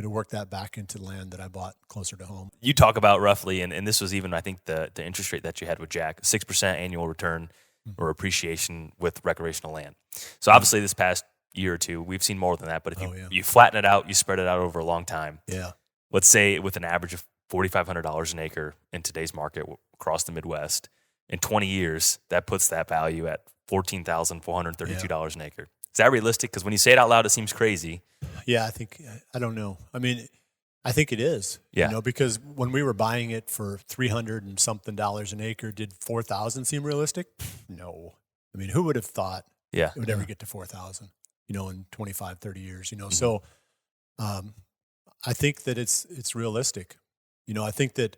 work that back into land that I bought closer to home. You talk about roughly, and this was even, I think, the interest rate that you had with Jack, 6% annual return or appreciation with recreational land. So obviously this past year or two, we've seen more than that, but if you flatten it out, you spread it out over a long time. Yeah. Let's say with an average of $4,500 an acre in today's market across the Midwest, in 20 years, that puts that value at $14,432 an acre. Is that realistic? Because when you say it out loud, it seems crazy. Yeah, I don't know. I mean, I think it is. Yeah. Because when we were buying it for $300 and something an acre, did 4,000 seem realistic? No. I mean, who would have thought it would ever get to 4,000, in 25, 30 years, Mm-hmm. So I think that it's realistic. I think that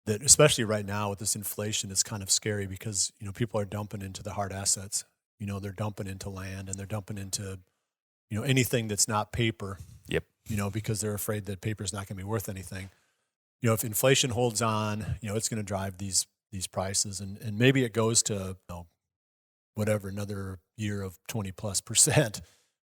especially right now with this inflation, it's kind of scary because, people are dumping into the hard assets. They're dumping into land, and they're dumping into, anything that's not paper. Yep. Because they're afraid that paper is not going to be worth anything. If inflation holds on, it's going to drive these prices, and maybe it goes to whatever, another year of 20+%,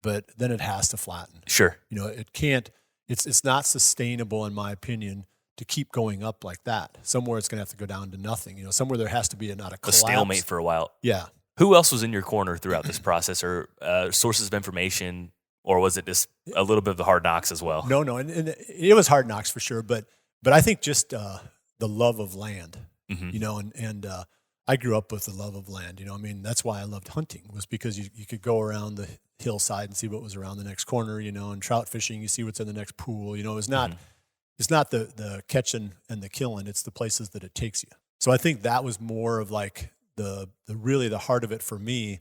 but then it has to flatten. Sure. It can't. It's not sustainable, in my opinion, to keep going up like that. Somewhere it's going to have to go down to nothing. Somewhere there has to be not a collapse. A stalemate for a while. Yeah. Who else was in your corner throughout this process, or sources of information, or was it just a little bit of the hard knocks as well? No, and it was hard knocks for sure, but I think just the love of land, and I grew up with the love of land. I mean, that's why I loved hunting, was because you could go around the hillside and see what was around the next corner, and trout fishing, you see what's in the next pool. It's not the catching and the killing; it's the places that it takes you. So I think that was more of like the really the heart of it for me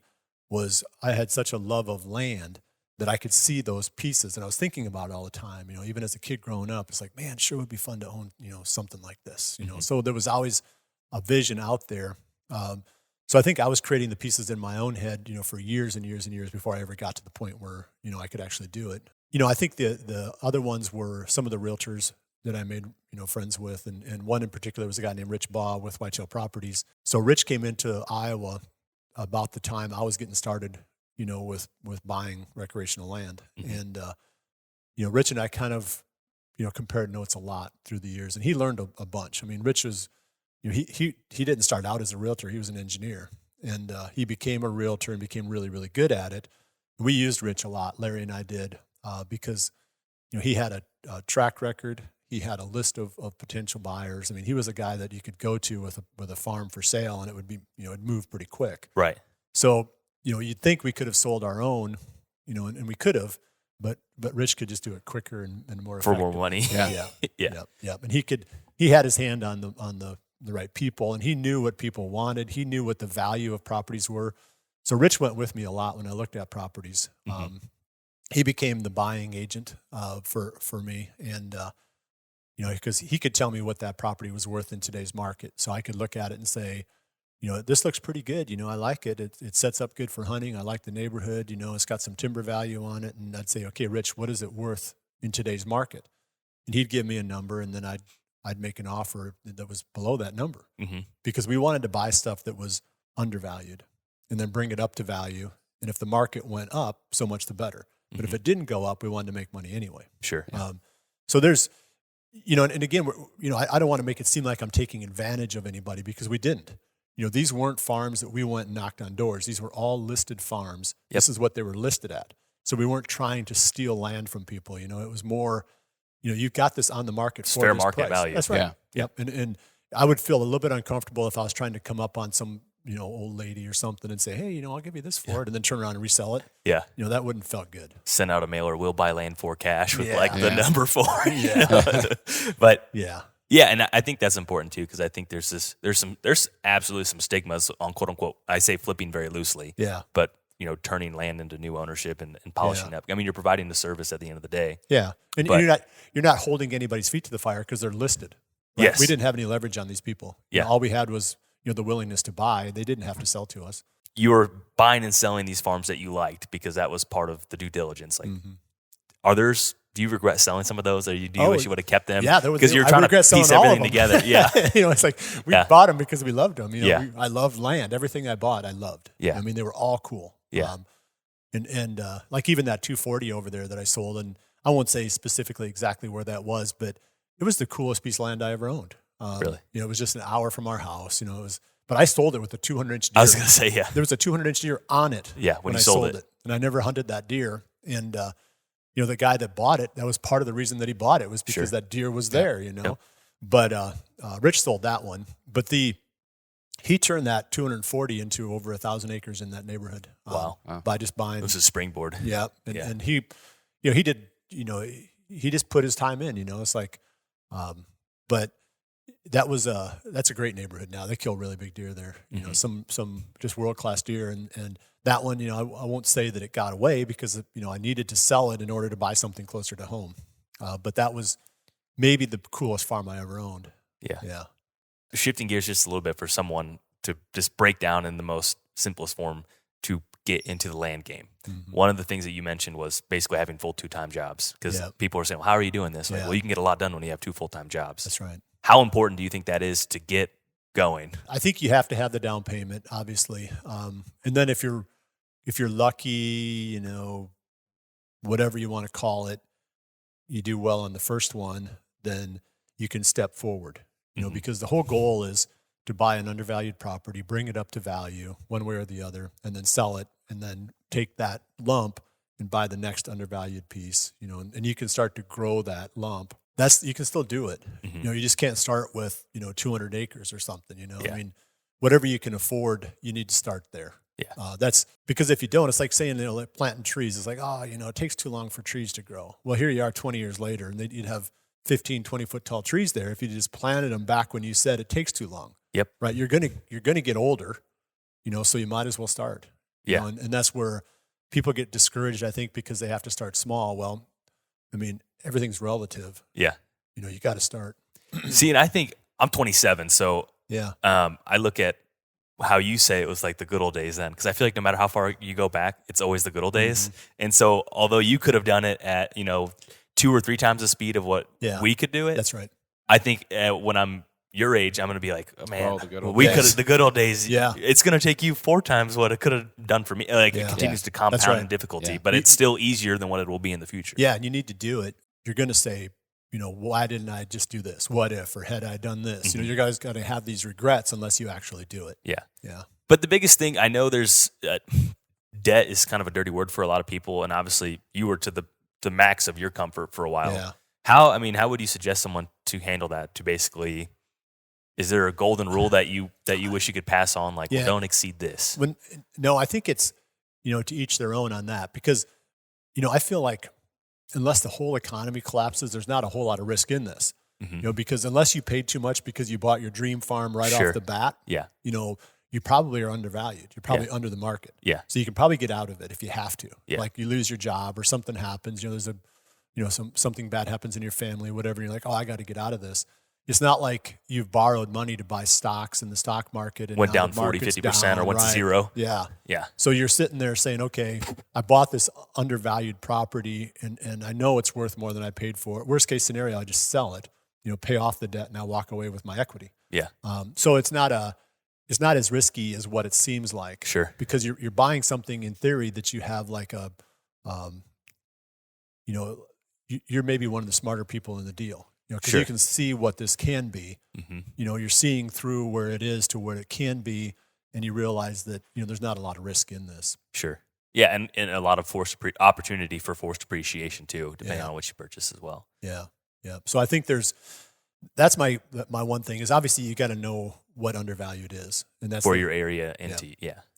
was I had such a love of land that I could see those pieces, and I was thinking about it all the time. Even as a kid growing up, it's like, man, sure would be fun to own, something like this. So there was always a vision out there. So I think I was creating the pieces in my own head, for years and years and years before I ever got to the point where I could actually do it. I think the other ones were some of the realtors that I made, friends with. And one in particular was a guy named Rich Baugh with Whitetail Properties. So Rich came into Iowa about the time I was getting started, with buying recreational land. Mm-hmm. And, Rich and I kind of, compared notes a lot through the years. And he learned a bunch. I mean, Rich was, he didn't start out as a realtor. He was an engineer. And he became a realtor and became really, really good at it. We used Rich a lot, Larry and I did, because, he had a track record. He had a list of potential buyers. I mean, he was a guy that you could go to with a farm for sale, and it would be, it'd move pretty quick. Right. So, you'd think we could have sold our own, and we could have, but Rich could just do it quicker and more effective. For more money. Yeah. Yeah. Yep. And he had his hand on the right people, and he knew what people wanted. He knew what the value of properties were. So Rich went with me a lot when I looked at properties. Mm-hmm. He became the buying agent for me, and because he could tell me what that property was worth in today's market. So I could look at it and say, this looks pretty good. I like it. It sets up good for hunting. I like the neighborhood. It's got some timber value on it. And I'd say, okay, Rich, what is it worth in today's market? And he'd give me a number, and then I'd make an offer that was below that number, because we wanted to buy stuff that was undervalued and then bring it up to value. And if the market went up, so much the better. But if it didn't go up, we wanted to make money anyway. Sure. So there's, and again, I don't want to make it seem like I'm taking advantage of anybody, because we didn't. These weren't farms that we went and knocked on doors. These were all listed farms. Yep. This is what they were listed at. So we weren't trying to steal land from people. It was more, you've got this on the market for fair this market price. value. That's right. Yeah. Yep. And I would feel a little bit uncomfortable if I was trying to come up on some, old lady or something and say, hey, I'll give you this for it, and then turn around and resell it. Yeah. That wouldn't felt good. Send out a mailer, we'll buy land for cash with the Yeah. number 4. Yeah. But yeah, and I think that's important too, because I think there's absolutely some stigmas on quote unquote, I say flipping very loosely. Yeah. But turning land into new ownership and polishing up. I mean, you're providing the service at the end of the day. Yeah. And you're not holding anybody's feet to the fire because they're listed. Right? Yes. We didn't have any leverage on these people. Yeah. All we had was, the willingness to buy. They didn't have to sell to us. You were buying and selling these farms that you liked because that was part of the due diligence. Like, do you regret selling some of those, or do you wish you would have kept them? Yeah, because you're trying to piece everything together. Yeah, it's like we bought them because we loved them. I loved land. Everything I bought, I loved. Yeah, I mean, they were all cool. Yeah, and like even that 240 over there that I sold, and I won't say specifically exactly where that was, but it was the coolest piece of land I ever owned. Really? It was just an hour from our house. It was, but I sold it with a 200-inch deer. I was going to say, yeah, there was a 200-inch deer on it. Yeah, when I you sold it, and I never hunted that deer, and. The guy that bought it, that was part of the reason that he bought it, was because that deer was there, Yep. But Rich sold that one. But he turned that 240 into over 1,000 acres in that neighborhood. Wow. By just buying. It was a springboard. Yeah. And he, he did, he just put his time in, it's like, but that's a great neighborhood now. They kill really big deer there, some just world-class deer. And that one, I won't say that it got away because, I needed to sell it in order to buy something closer to home. But that was maybe the coolest farm I ever owned. Yeah. Yeah. Shifting gears just a little bit for someone to just break down in the most simplest form to get into the land game. Mm-hmm. One of the things that you mentioned was basically having full 2-time jobs, because people are saying, well, how are you doing this? Like, well, you can get a lot done when you have 2 full-time jobs. That's right. How important do you think that is to get going? I think you have to have the down payment, obviously. And then if you're lucky, whatever you want to call it, you do well on the first one, then you can step forward, because the whole goal is to buy an undervalued property, bring it up to value one way or the other, and then sell it, and then take that lump and buy the next undervalued piece, and you can start to grow that lump. You can still do it. Mm-hmm. You just can't start with, 200 acres or something, I mean, whatever you can afford, you need to start there. Yeah. That's because if you don't, it's like saying, like planting trees. It's like, it takes too long for trees to grow. Well, here you are 20 years later, and you'd have 15, 20-foot tall trees there if you just planted them back when you said it takes too long. Yep. Right. You're gonna get older, so you might as well start. Yeah. And that's where people get discouraged, I think, because they have to start small. Well, I mean, everything's relative. Yeah. You got to start. See, and I think I'm 27, so yeah. I look at how you say it was like the good old days then, because I feel like no matter how far you go back, it's always the good old days. Mm-hmm. And so, although you could have done it at 2 or 3 times the speed of what we could do it, that's right. I think when I'm your age, I'm going to be like, oh man, the good old days. The good old days. Yeah, it's going to take you 4 times what it could have done for me. Like it continues to compound in difficulty, but it's still easier than what it will be in the future. Yeah, and you need to do it. You're going to say, why didn't I just do this? What if, or had I done this? Mm-hmm. You guys got to have these regrets unless you actually do it. Yeah. Yeah. But the biggest thing, I know there's debt is kind of a dirty word for a lot of people. And obviously you were to the max of your comfort for a while. Yeah. How would you suggest someone to handle that? To basically, is there a golden rule that you wish you could pass on? Like, well, don't exceed this. No, I think it's, to each their own on that, because, I feel like unless the whole economy collapses, there's not a whole lot of risk in this, mm-hmm. Because unless you paid too much because you bought your dream farm right off the bat, you probably are undervalued. You're probably under the market. Yeah. So you can probably get out of it if you have to. Yeah. Like you lose your job or something happens. There's a something bad happens in your family, whatever. And you're like, oh, I got to get out of this. It's not like you've borrowed money to buy stocks in the stock market and went now down the 40, market's 50% down, or went to right? zero. Yeah. Yeah. So you're sitting there saying, okay, I bought this undervalued property and I know it's worth more than I paid for it. Worst case scenario, I just sell it, pay off the debt and I walk away with my equity. Yeah. So it's not as risky as what it seems like. Sure. Because you're buying something in theory that you have like you're maybe one of the smarter people in the deal. Because Sure. you can see what this can be. Mm-hmm. You're seeing through where it is to where it can be, and you realize that there's not a lot of risk in this. Sure. Yeah, and a lot of opportunity for forced appreciation too, depending on what you purchase as well. Yeah, yeah. So I think that's my one thing is obviously you got to know what undervalued is, and that's for your area and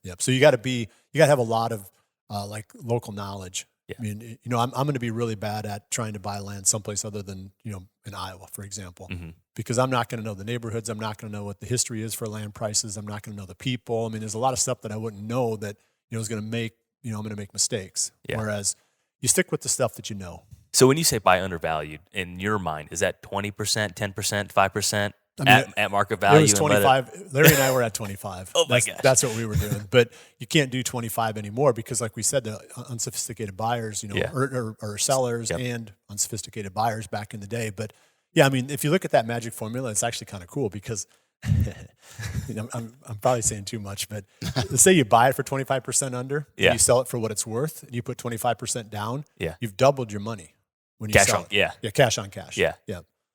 Yep. So you got to have a lot of like local knowledge. Yeah. I mean, I'm going to be really bad at trying to buy land someplace other than, in Iowa, for example, because I'm not going to know the neighborhoods. I'm not going to know what the history is for land prices. I'm not going to know the people. I mean, there's a lot of stuff that I wouldn't know that, is going to make, I'm going to make mistakes. Yeah. Whereas you stick with the stuff that you know. So when you say buy undervalued, in your mind, is that 20%, 10%, 5%? At market value? It was 25. Larry and I were at 25. Oh my gosh. That's what we were doing. But you can't do 25 anymore because, like we said, the unsophisticated buyers, or sellers and unsophisticated buyers back in the day. But yeah, I mean, if you look at that magic formula, it's actually kind of cool because I'm probably saying too much, but let's say you buy it for 25% under, and you sell it for what it's worth, and you put 25% down. Yeah, you've doubled your money when you sell it. Yeah, cash on cash. Yeah.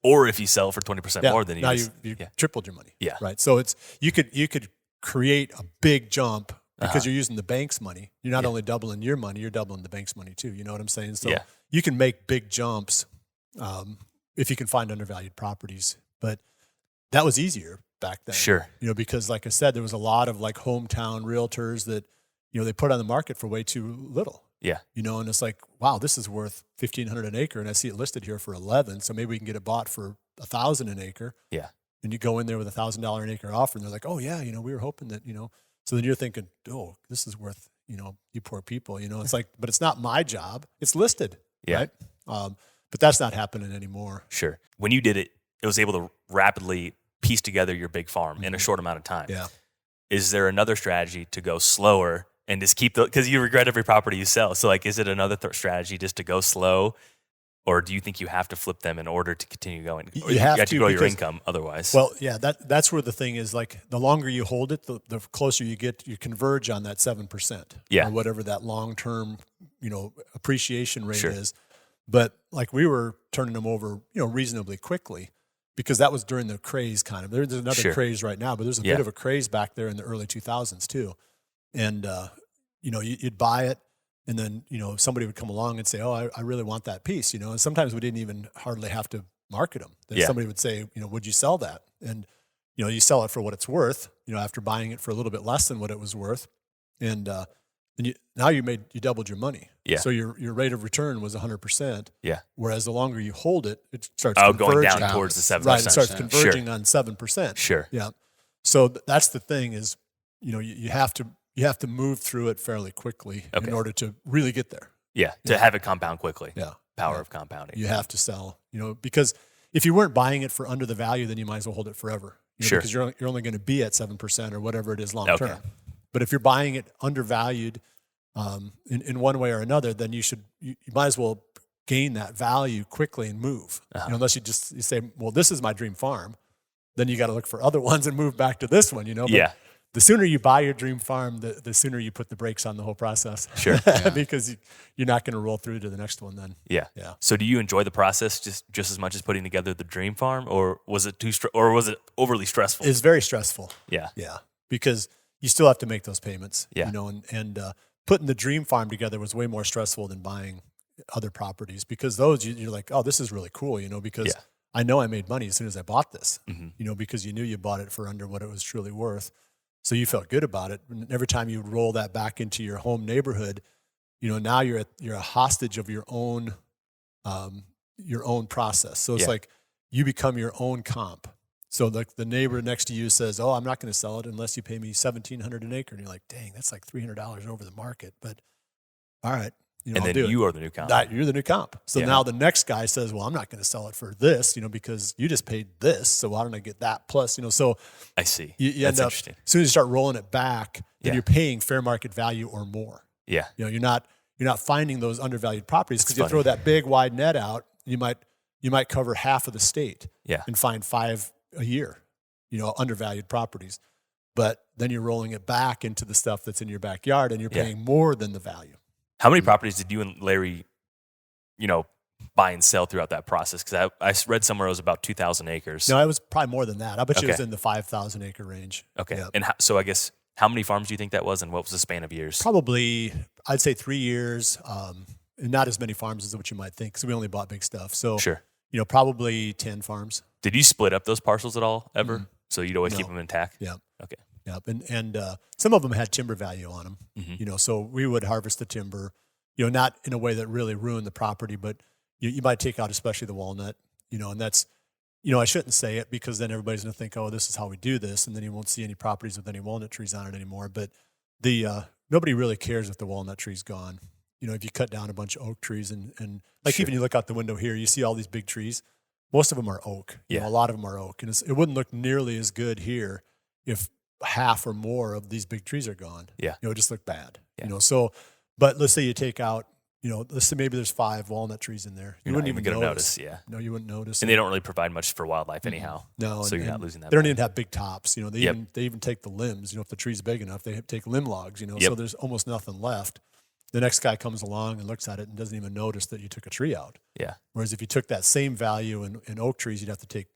Or if you sell for 20% more than you tripled your money. Yeah. Right. So you could create a big jump because you're using the bank's money. You're not only doubling your money, you're doubling the bank's money too. You know what I'm saying? So you can make big jumps if you can find undervalued properties. But that was easier back then. Sure. Because like I said, there was a lot of like hometown realtors that, they put on the market for way too little. Yeah. And it's like, wow, this is worth $1,500 an acre, and I see it listed here for 11. So maybe we can get it bought for $1,000 an acre. Yeah. And you go in there with $1,000 an acre offer, and they're like, oh yeah, we were hoping that, So then you're thinking, oh, this is worth, you poor people, It's like, but it's not my job. It's listed, right? But that's not happening anymore. Sure. When you did it, it was able to rapidly piece together your big farm in a short amount of time. Yeah. Is there another strategy to go slower? And just keep because you regret every property you sell. So, like, is it another strategy just to go slow, or do you think you have to flip them in order to continue going? Or you have to grow your income otherwise. Well, yeah, that's where the thing is. Like, the longer you hold it, the closer you get. You converge on that 7%, or whatever that long term, appreciation rate is. But like we were turning them over, reasonably quickly. Because that was during the craze kind of. There's another craze right now, but there's a bit of a craze back there in the early 2000s too. And, you'd buy it and then, somebody would come along and say, oh, I really want that piece, and sometimes we didn't even hardly have to market them. Then somebody would say, would you sell that? And, you sell it for what it's worth, after buying it for a little bit less than what it was worth. And now you doubled your money. Yeah. So your rate of return was 100%. Yeah. Whereas the longer you hold it, it starts going converging down towards the 7%. Right. It starts converging on 7%. Sure. Yeah. So that's the thing is, you have to move through it fairly quickly in order to really get there. Yeah. To have it compound quickly. Yeah. Power of compounding. You have to sell, because if you weren't buying it for under the value, then you might as well hold it forever. Sure. Because you're only going to be at 7% or whatever it is long term. But if you're buying it undervalued in one way or another, then you might as well gain that value quickly and move. Unless you say, well, this is my dream farm. Then you got to look for other ones and move back to this one, But the sooner you buy your dream farm, the sooner you put the brakes on the whole process. Sure. Because you're not going to roll through to the next one then. Yeah. Yeah. So do you enjoy the process just as much as putting together the dream farm, or was it was it overly stressful? It's very stressful. Yeah. Yeah. Because you still have to make those payments. Yeah. And putting the dream farm together was way more stressful than buying other properties, because those you're like, oh, this is really cool, because I know I made money as soon as I bought this, because you knew you bought it for under what it was truly worth. So you felt good about it. And every time you roll that back into your home neighborhood, now you're a hostage of your own process. So it's like you become your own comp. So the neighbor next to you says, oh, I'm not going to sell it unless you pay me $1,700 an acre. And you're like, dang, that's like $300 over the market. But all right, And then you are the new comp. You're the new comp. So now the next guy says, well, I'm not going to sell it for this, because you just paid this. So why don't I get that plus, so I see. You That's end up, interesting. as soon as you start rolling it back, then you're paying fair market value or more. Yeah. You're not finding those undervalued properties because you throw that big wide net out, you might cover half of the state and find 5 a year, undervalued properties. But then you're rolling it back into the stuff that's in your backyard and you're paying more than the value. How many properties did you and Larry, buy and sell throughout that process? Because I read somewhere it was about 2,000 acres. No, it was probably more than that. I bet you it was in the 5,000 acre range. Okay. Yeah. And so I guess how many farms do you think that was, and what was the span of years? Probably, I'd say 3 years. And not as many farms as what you might think, because we only bought big stuff. So, sure. Probably 10 farms. Did you split up those parcels at all ever? Mm-hmm. So you'd always keep them intact? Yeah. Okay. Yep. And some of them had timber value on them, mm-hmm. So we would harvest the timber, not in a way that really ruined the property, but you might take out especially the walnut, and that's, I shouldn't say it because then everybody's going to think, oh, this is how we do this. And then you won't see any properties with any walnut trees on it anymore. But nobody really cares if the walnut tree's gone. If you cut down a bunch of oak trees and like sure. even you look out the window here, you see all these big trees. Most of them are oak. Yeah. A lot of them are oak. And it wouldn't look nearly as good here if half or more of these big trees are gone. Yeah. It would just look bad. Yeah. So, but let's say you take out, let's say maybe there's 5 walnut trees in there. You wouldn't even notice. Yeah. No, you wouldn't notice. And they don't really provide much for wildlife anyhow. No. So you're not losing that. They don't even have big tops. They even take the limbs. If the tree's big enough, they take limb logs, so there's almost nothing left. The next guy comes along and looks at it and doesn't even notice that you took a tree out. Yeah. Whereas if you took that same value in oak trees, you'd have to take,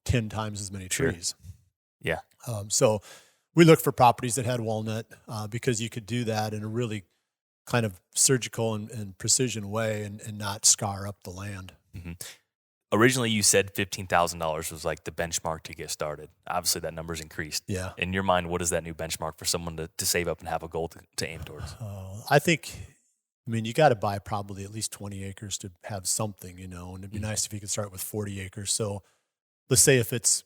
10 times as many trees. Yeah. So we look for properties that had walnut because you could do that in a really kind of surgical and precision way and not scar up the land. Mm-hmm. Originally, you said $15,000 was like the benchmark to get started. Obviously, that number's increased. Yeah. In your mind, what is that new benchmark for someone to save up and have a goal to aim towards? I think, you got to buy probably at least 20 acres to have something, and it'd be nice if you could start with 40 acres. So let's say if it's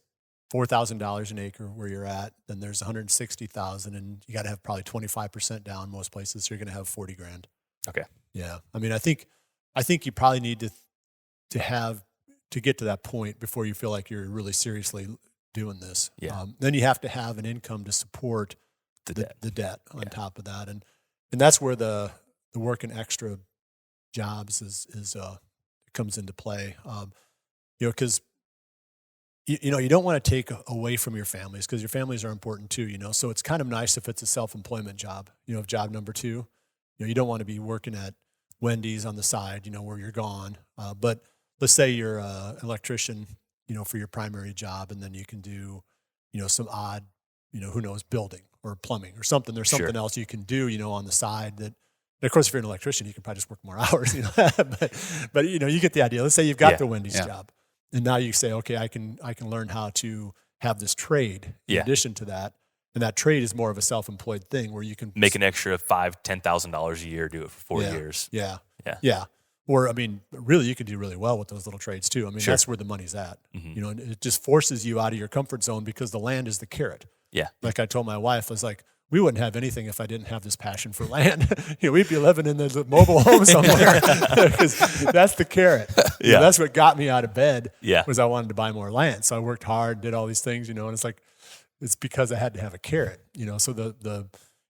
$4,000 an acre where you're at, then there's $160,000 and you got to have probably 25% down most places. So you're going to have $40,000. Okay. Yeah. I think you probably need to get to that point before you feel like you're really seriously doing this. Yeah. Then you have to have an income to support the debt on top of that. And that's where the working extra jobs is comes into play. Because you don't want to take away from your families because your families are important too, So it's kind of nice if it's a self-employment job, if job number 2, you don't want to be working at Wendy's on the side, where you're gone. But let's say you're an electrician, for your primary job, and then you can do, some odd, who knows, building or plumbing or something. There's something else you can do, on the side that, and of course, if you're an electrician, you can probably just work more hours, but you get the idea. Let's say you've got the Wendy's job, and now you say, okay, I can learn how to have this trade in addition to that. And that trade is more of a self-employed thing where you can make an extra $5,000-$10,000 a year, do it for 4 years. Yeah. Or, really, you can do really well with those little trades too. That's where the money's at. Mm-hmm. And it just forces you out of your comfort zone because the land is the carrot. Yeah. Like I told my wife, I was like, we wouldn't have anything if I didn't have this passion for land. We'd be living in the mobile home somewhere because that's the carrot. Yeah. That's what got me out of bed Yeah. was I wanted to buy more land. So I worked hard, did all these things, and it's like, it's because I had to have a carrot, So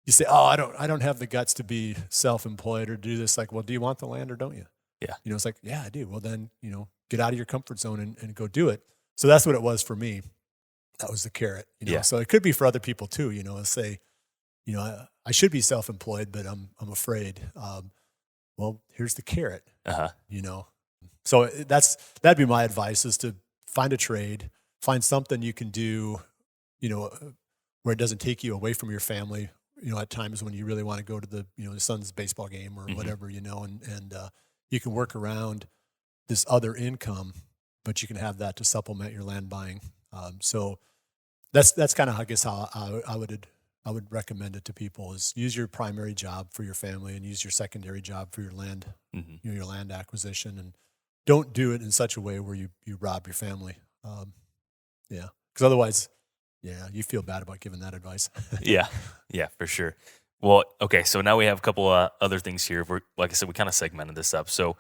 you say, oh, I don't have the guts to be self-employed or do this. Like, well, do you want the land or don't you? Yeah. It's like, yeah, I do. Well, then, get out of your comfort zone and go do it. So that's what it was for me. That was the carrot. So it could be for other people too. Let's say, I should be self-employed, but I'm afraid. Well, here's the carrot. Uh-huh. So that'd be my advice: is to find a trade, find something you can do, where it doesn't take you away from your family. At times when you really want to go to the the son's baseball game or whatever, and you can work around this other income, but you can have that to supplement your land buying. So that's kind of, I guess, how I would recommend it to people: is use your primary job for your family and use your secondary job for your land, your land acquisition, and don't do it in such a way where you rob your family. Because otherwise, you feel bad about giving that advice. Yeah, for sure. Well, okay, so now we have a couple other things here. Like I said, we kind of segmented this up. So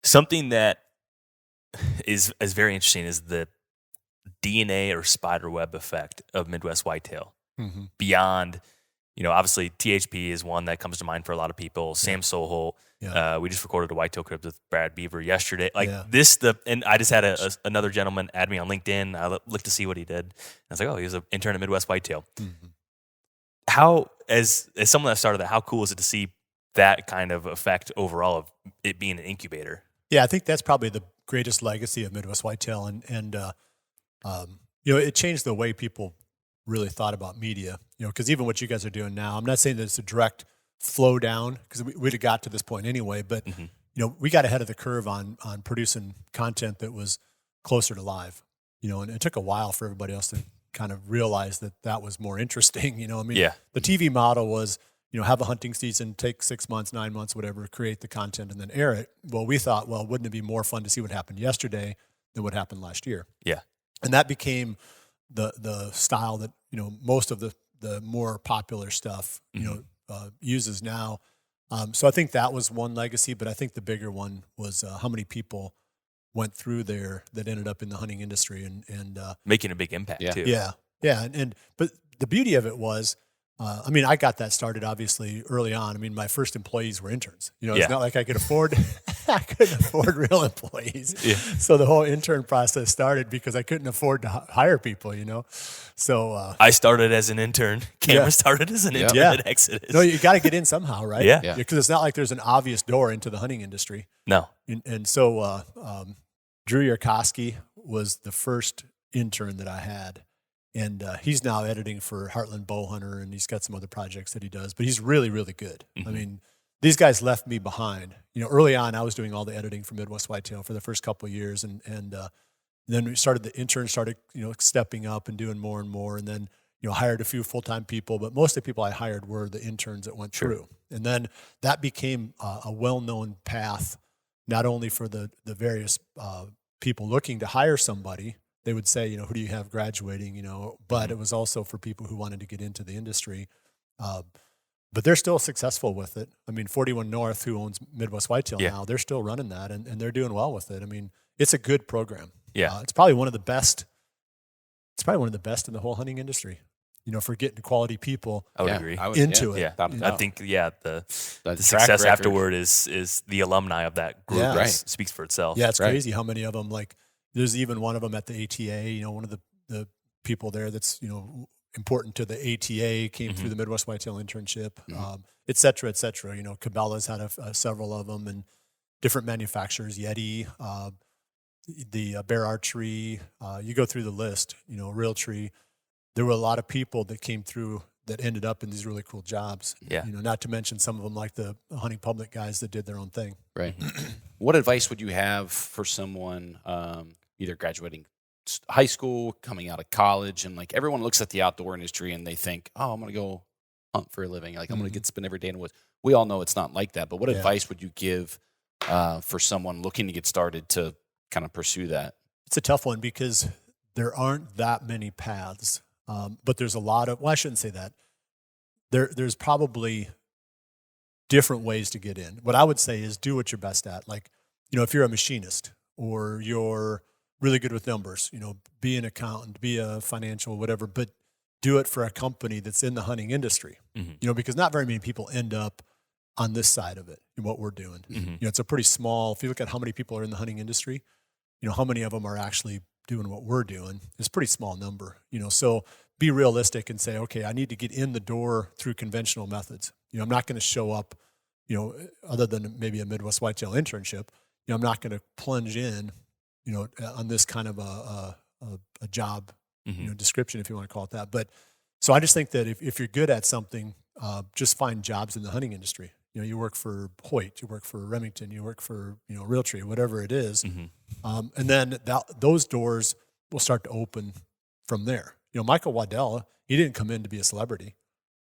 something that is very interesting is the DNA or spider web effect of Midwest whitetail. Mm-hmm. Beyond, obviously THP is one that comes to mind for a lot of people. Sam Soholt. Yeah. We just recorded a Whitetail Cribs with Brad Beaver yesterday. Yeah. And I just had another gentleman add me on LinkedIn. I looked to see what he did. I was like, oh, he was an intern at Midwest Whitetail. Mm-hmm. How, as someone that started that, how cool is it to see that kind of effect overall of it being an incubator? Yeah, I think that's probably the greatest legacy of Midwest Whitetail, and it changed the way people really thought about media. Because even what you guys are doing now, I'm not saying that it's a direct flow down, because we'd have got to this point anyway, but we got ahead of the curve on producing content that was closer to live. And it took a while for everybody else to kind of realize that was more interesting. The TV model was, have a hunting season, take 6 months, 9 months, whatever, create the content and then air it. Well, we thought, wouldn't it be more fun to see what happened yesterday than what happened last year? Yeah. And that became the style that, most of the more popular stuff, uses now. So I think that was one legacy, but I think the bigger one was how many people went through there that ended up in the hunting industry and making a big impact too. Yeah. Yeah. But the beauty of it was, I got that started obviously early on. My first employees were interns. It's not like I couldn't afford real employees. Yeah. So the whole intern process started because I couldn't afford to hire people, So I started as an intern. Cameron started as an intern at Exodus. No, you got to get in somehow, right? Yeah. Because it's not like there's an obvious door into the hunting industry. No. And so Drew Yarkowski was the first intern that I had. And he's now editing for Heartland Bowhunter, and he's got some other projects that he does. But he's really, really good. Mm-hmm. These guys left me behind. Early on, I was doing all the editing for Midwest Whitetail for the first couple of years, and then we started. The interns started, stepping up and doing more and more, and then hired a few full-time people. But most of the people I hired were the interns that went through, and then that became a well-known path, not only for the various people looking to hire somebody. They would say, who do you have graduating, but it was also for people who wanted to get into the industry. But they're still successful with it. 41 North, who owns Midwest Whitetail now, they're still running that and they're doing well with it. It's a good program. Yeah. It's probably one of the best. It's probably one of the best in the whole hunting industry, for getting quality people I would agree. into it. Yeah. I think, the success afterward is the alumni of that group speaks for itself. Yeah, it's crazy how many of them, there's even one of them at the ATA, one of the people there that's, important to the ATA came through the Midwest Whitetail internship, et cetera, et cetera. Cabela's had several of them and different manufacturers, Yeti, the Bear Archery, you go through the list, Realtree. There were a lot of people that came through that ended up in these really cool jobs. Yeah. Not to mention some of them like the hunting public guys that did their own thing. Right. What advice would you have for someone either graduating high school, coming out of college, and everyone looks at the outdoor industry and they think, oh, I'm going to go hunt for a living. I'm going to get spend every day in the woods. We all know it's not like that. But what advice would you give for someone looking to get started to kind of pursue that? It's a tough one because there aren't that many paths, but there's a lot of. Well, I shouldn't say that. There's probably different ways to get in. What I would say is do what you're best at. If you're a machinist or you're really good with numbers, be an accountant, be a financial, whatever, but do it for a company that's in the hunting industry, because not very many people end up on this side of it in what we're doing. It's a pretty small, if you look at how many people are in the hunting industry, how many of them are actually doing what we're doing, it's a pretty small number, so be realistic and say, okay, I need to get in the door through conventional methods. I'm not going to show up, other than maybe a Midwest Whitetail internship, I'm not going to plunge in, on this kind of a job, description, if you want to call it that. But so I just think that if you're good at something, just find jobs in the hunting industry. You work for Hoyt, you work for Remington, you work for, Realtree, whatever it is. And then those doors will start to open from there. Michael Waddell, he didn't come in to be a celebrity.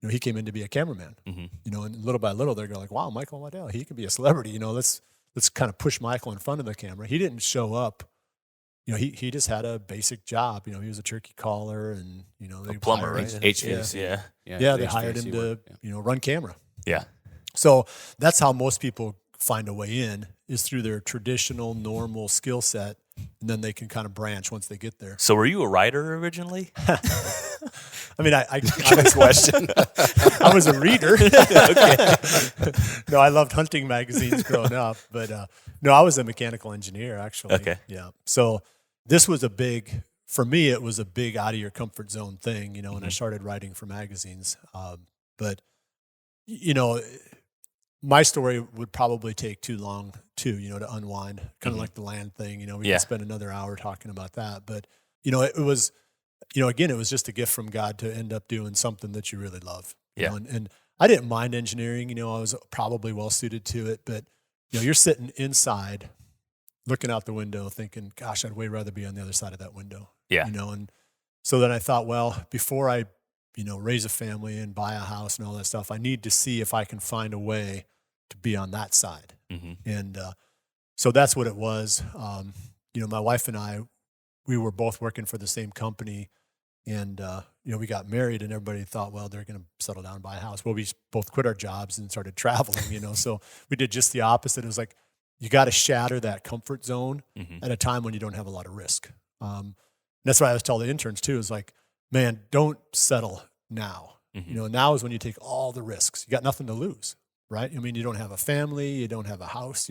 He came in to be a cameraman. And little by little, they're going wow, Michael Waddell, he could be a celebrity. Let's kind of push Michael in front of the camera. He didn't show up he just had a basic job. He was a turkey caller and, A plumber, right? HVAC. Yeah, they hired him to, run camera. Yeah. So that's how most people find a way in, is through their traditional, normal skill set. And then they can kind of branch once they get there. So were you a writer originally? I mean, I Next question. I was a reader. No, I loved hunting magazines growing up, but no, I was a mechanical engineer actually. Okay. Yeah. So this was for me, it was a big out of your comfort zone thing, when I started writing for magazines. But my story would probably take too long too, to unwind, kind of like the land thing. We could spend another hour talking about that, but it was, again, it was just a gift from God to end up doing something that you really love. Yeah. And I didn't mind engineering. I was probably well suited to it, but you're sitting inside looking out the window thinking, gosh, I'd way rather be on the other side of that window. Yeah. And so then I thought, well, before I, raise a family and buy a house and all that stuff, I need to see if I can find a way to be on that side. Mm-hmm. And so that's what it was. My wife and I, we were both working for the same company, and we got married, and everybody thought, well, they're going to settle down and buy a house. Well, we both quit our jobs and started traveling. So we did just the opposite. It was like, you got to shatter that comfort zone at a time when you don't have a lot of risk. That's why I always tell the interns too, is like, man, don't settle now. Now is when you take all the risks. You got nothing to lose, right? I mean, you don't have a family, you don't have a house,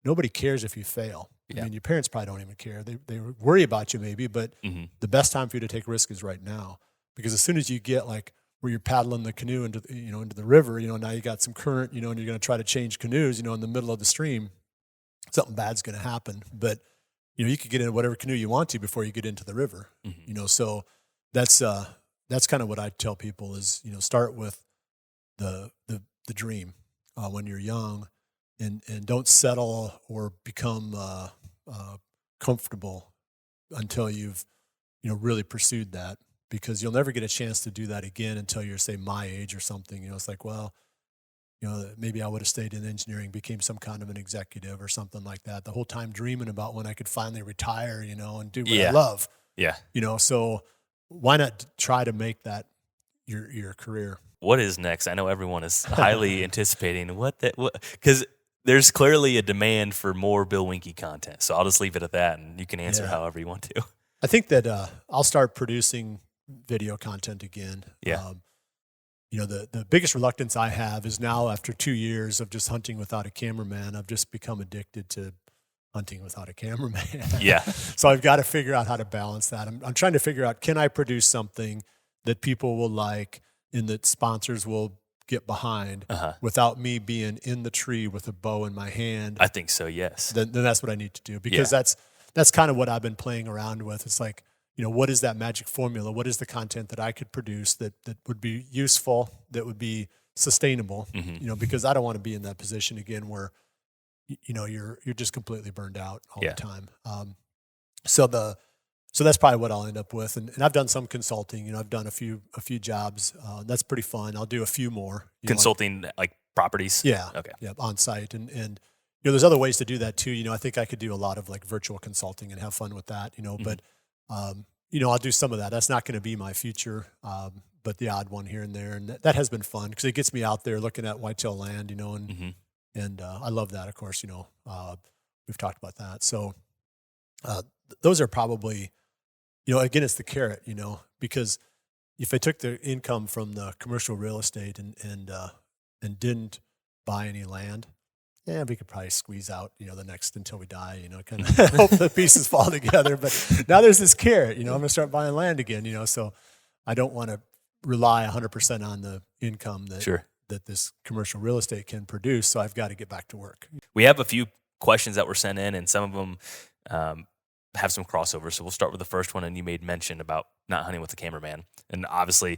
nobody cares if you fail. Yeah. I mean, your parents probably don't even care. They worry about you maybe, but the best time for you to take risk is right now. Because as soon as you get like where you're paddling the canoe into the river, now you got some current, and you're going to try to change canoes, in the middle of the stream, something bad's going to happen. But, you could get in whatever canoe you want to before you get into the river, so that's kind of what I tell people is, start with the dream when you're young, and don't settle or become comfortable until you've, really pursued that, because you'll never get a chance to do that again until you're, say, my age or something. It's like, well, maybe I would have stayed in engineering, became some kind of an executive or something like that, the whole time dreaming about when I could finally retire, and do what I love. Yeah. So why not try to make that your career? What is next? I know everyone is highly anticipating because there's clearly a demand for more Bill Winke content. So I'll just leave it at that, and you can answer however you want to. I think that I'll start producing video content again. Yeah. The biggest reluctance I have is now, after 2 years of just hunting without a cameraman, I've just become addicted to hunting without a cameraman. Yeah. So I've got to figure out how to balance that. I'm trying to figure out, can I produce something that people will like and that sponsors will get behind without me being in the tree with a bow in my hand? I think so, yes. Then that's what I need to do, because that's kind of what I've been playing around with. It's like, what is that magic formula? What is the content that I could produce that would be useful, that would be sustainable? Because I don't want to be in that position again where, you're just completely burned out all the time. So that's probably what I'll end up with. And I've done some consulting. I've done a few jobs. That's pretty fun. I'll do a few more. Consulting, like properties? Yeah. Okay. Yeah, on site. And there's other ways to do that too. I think I could do a lot of like virtual consulting and have fun with that, but I'll do some of that. That's not going to be my future, but the odd one here and there. And that has been fun because it gets me out there looking at whitetail land, and I love that, of course. We've talked about that. So those are probably, again, it's the carrot, because if I took the income from the commercial real estate and didn't buy any land, we could probably squeeze out, the next until we die, kind of hope the pieces fall together. But now there's this carrot, I'm going to start buying land again, so I don't want to rely 100% on the income that this commercial real estate can produce. So I've got to get back to work. We have a few questions that were sent in, and some of them have some crossovers. So we'll start with the first one. And you made mention about not hunting with the cameraman. And obviously,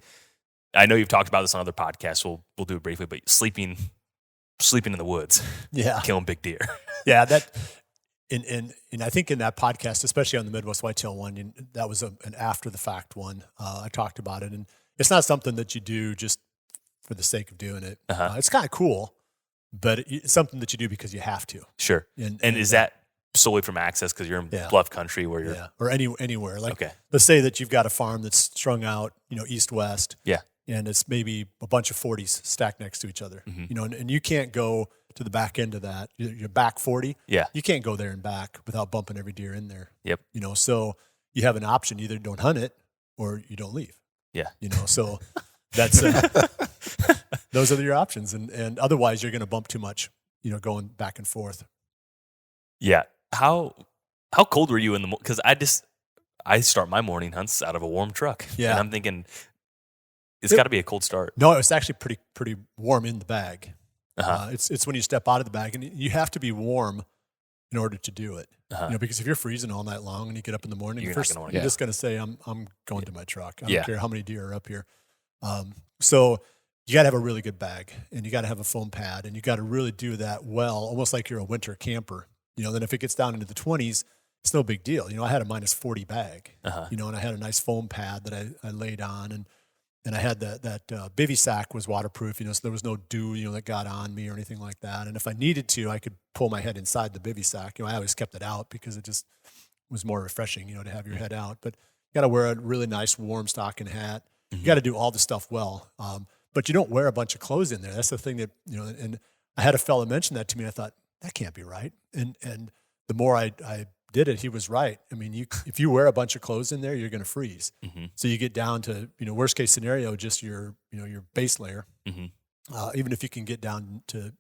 I know you've talked about this on other podcasts. We'll do it briefly, but sleeping in the woods, killing big deer. Yeah, that, and I think in that podcast, especially on the Midwest Whitetail one, that was an after the fact one. I talked about it, and it's not something that you do just for the sake of doing it. It's kind of cool, but it's something that you do because you have to. Sure. And is that solely from access because you're in bluff country where you're or anywhere. Like let's say that you've got a farm that's strung out, east west. Yeah. And it's maybe a bunch of 40s stacked next to each other. And you can't go to the back end of that. Your back 40. Yeah. You can't go there and back without bumping every deer in there. Yep. So you have an option: either don't hunt it or you don't leave. Yeah. So that's those are your options, and otherwise you're going to bump too much. Going back and forth. Yeah. How cold were you in the morning? Because I start my morning hunts out of a warm truck. Yeah. And I'm thinking it's got to be a cold start. No, it's actually pretty warm in the bag. Uh-huh. It's when you step out of the bag, and you have to be warm in order to do it. Uh-huh. Because if you're freezing all night long and you get up in the morning, You're first not gonna you're wanna just going to say, I'm going to my truck. I Yeah. don't care how many deer are up here. So you got to have a really good bag, and you got to have a foam pad, and you got to really do that well, almost like you're a winter camper. Then if it gets down into the 20s, it's no big deal. I had a minus 40 bag, Uh-huh. and I had a nice foam pad that I laid on, and I had that bivy sack was waterproof, so there was no dew, that got on me or anything like that. And if I needed to, I could pull my head inside the bivy sack. I always kept it out because it just was more refreshing, to have your head out. But you got to wear a really nice warm stocking hat. You got to do all the stuff well. But you don't wear a bunch of clothes in there. That's the thing that, and I had a fella mention that to me. And I thought, that can't be right. And the more I did it, he was right. I mean, if you wear a bunch of clothes in there, you're going to freeze. Mm-hmm. So you get down to, worst case scenario, just your base layer. Mm-hmm. Even if you can get down to,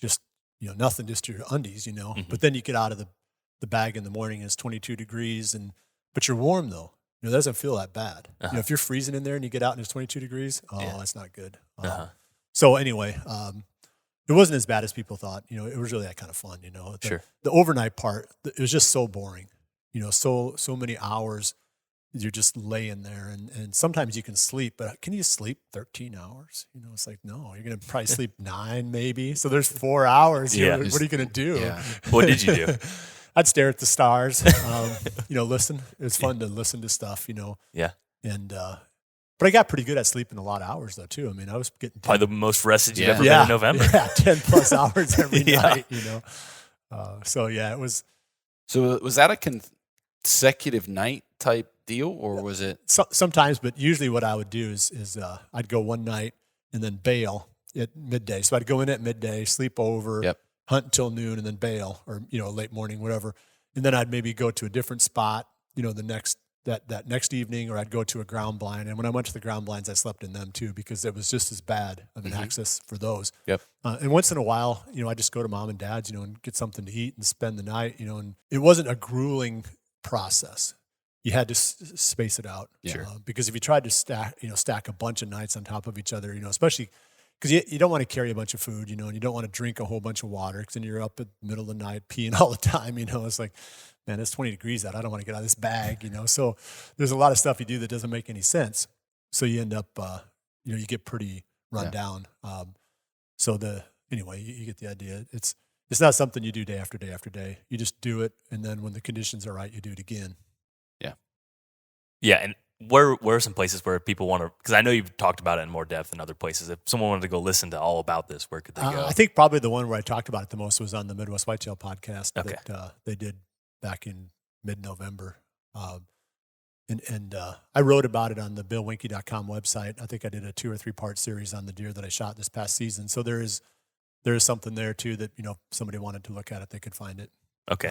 just, nothing, just your undies, Mm-hmm. But then you get out of the bag in the morning, it's 22 degrees, but you're warm though. It doesn't feel that bad. Uh-huh. If you're freezing in there and you get out and it's 22 degrees, Yeah. that's not good. Uh-huh. So anyway, it wasn't as bad as people thought. It was really that kind of fun. Sure. The overnight part, it was just so boring. So many hours you're just laying there, and sometimes you can sleep, but can you sleep 13 hours? It's like, no, you're going to probably sleep 9 maybe. So there's 4 hours. Yeah. What are you going to do? Yeah. What did you do? I'd stare at the stars, listen. It was fun to listen to stuff, Yeah. and, but I got pretty good at sleeping a lot of hours though too. I mean, I was getting Probably the most rested you've Yeah. ever been in November. Yeah, 10 plus hours every Yeah. night, So yeah, it was. So was that a consecutive night type deal, or was it? Sometimes, but usually what I would do is I'd go one night and then bail at midday. So I'd go in at midday, sleep over, Yep. hunt until noon, and then bail, or late morning, whatever. And then I'd maybe go to a different spot, the next evening, or I'd go to a ground blind. And when I went to the ground blinds, I slept in them too, because it was just as bad of an access for those. Yep. And once in a while, I just go to mom and dad's, and get something to eat and spend the night, and it wasn't a grueling process. You had to space it out. Sure. Because if you tried to stack a bunch of nights on top of each other, especially because you don't want to carry a bunch of food, and you don't want to drink a whole bunch of water, because then you're up at the middle of the night peeing all the time. It's like, man, it's 20 degrees out. I don't want to get out of this bag, So there's a lot of stuff you do that doesn't make any sense. So you end up, you get pretty run down. Anyway, you get the idea. It's not something you do day after day after day. You just do it, and then when the conditions are right, you do it again. Yeah. And where are some places where people want to, because I know you've talked about it in more depth in other places. If someone wanted to go listen to all about this, where could they go? I think probably the one where I talked about it the most was on the Midwest Whitetail podcast Okay. that they did back in mid-November. And I wrote about it on the BillWinke.com website. I think I did a 2 or 3 part series on the deer that I shot this past season. So there is something there too that, if somebody wanted to look at it, they could find it. Okay.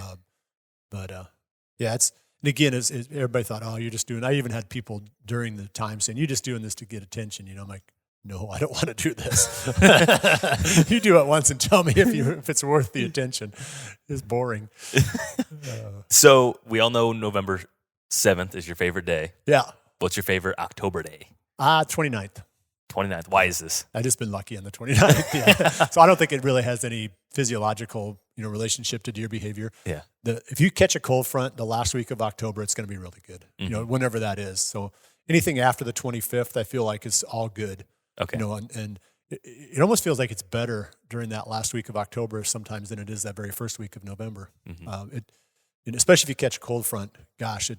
Yeah, and again, everybody thought, oh, you're just doing, I even had people during the time saying, you're just doing this to get attention. I'm like, no, I don't want to do this. You do it once and tell me if it's worth the attention. It's boring. So we all know November 7th is your favorite day. Yeah. What's your favorite October day? 29th. 29th. Why is this? I just been lucky on the 29th. Yeah. So I don't think it really has any physiological, relationship to deer behavior. Yeah. If you catch a cold front the last week of October, it's going to be really good. Mm-hmm. Whenever that is. So anything after the 25th, I feel like is all good. Okay. And it almost feels like it's better during that last week of October sometimes than it is that very first week of November. Mm-hmm. And especially if you catch a cold front, gosh,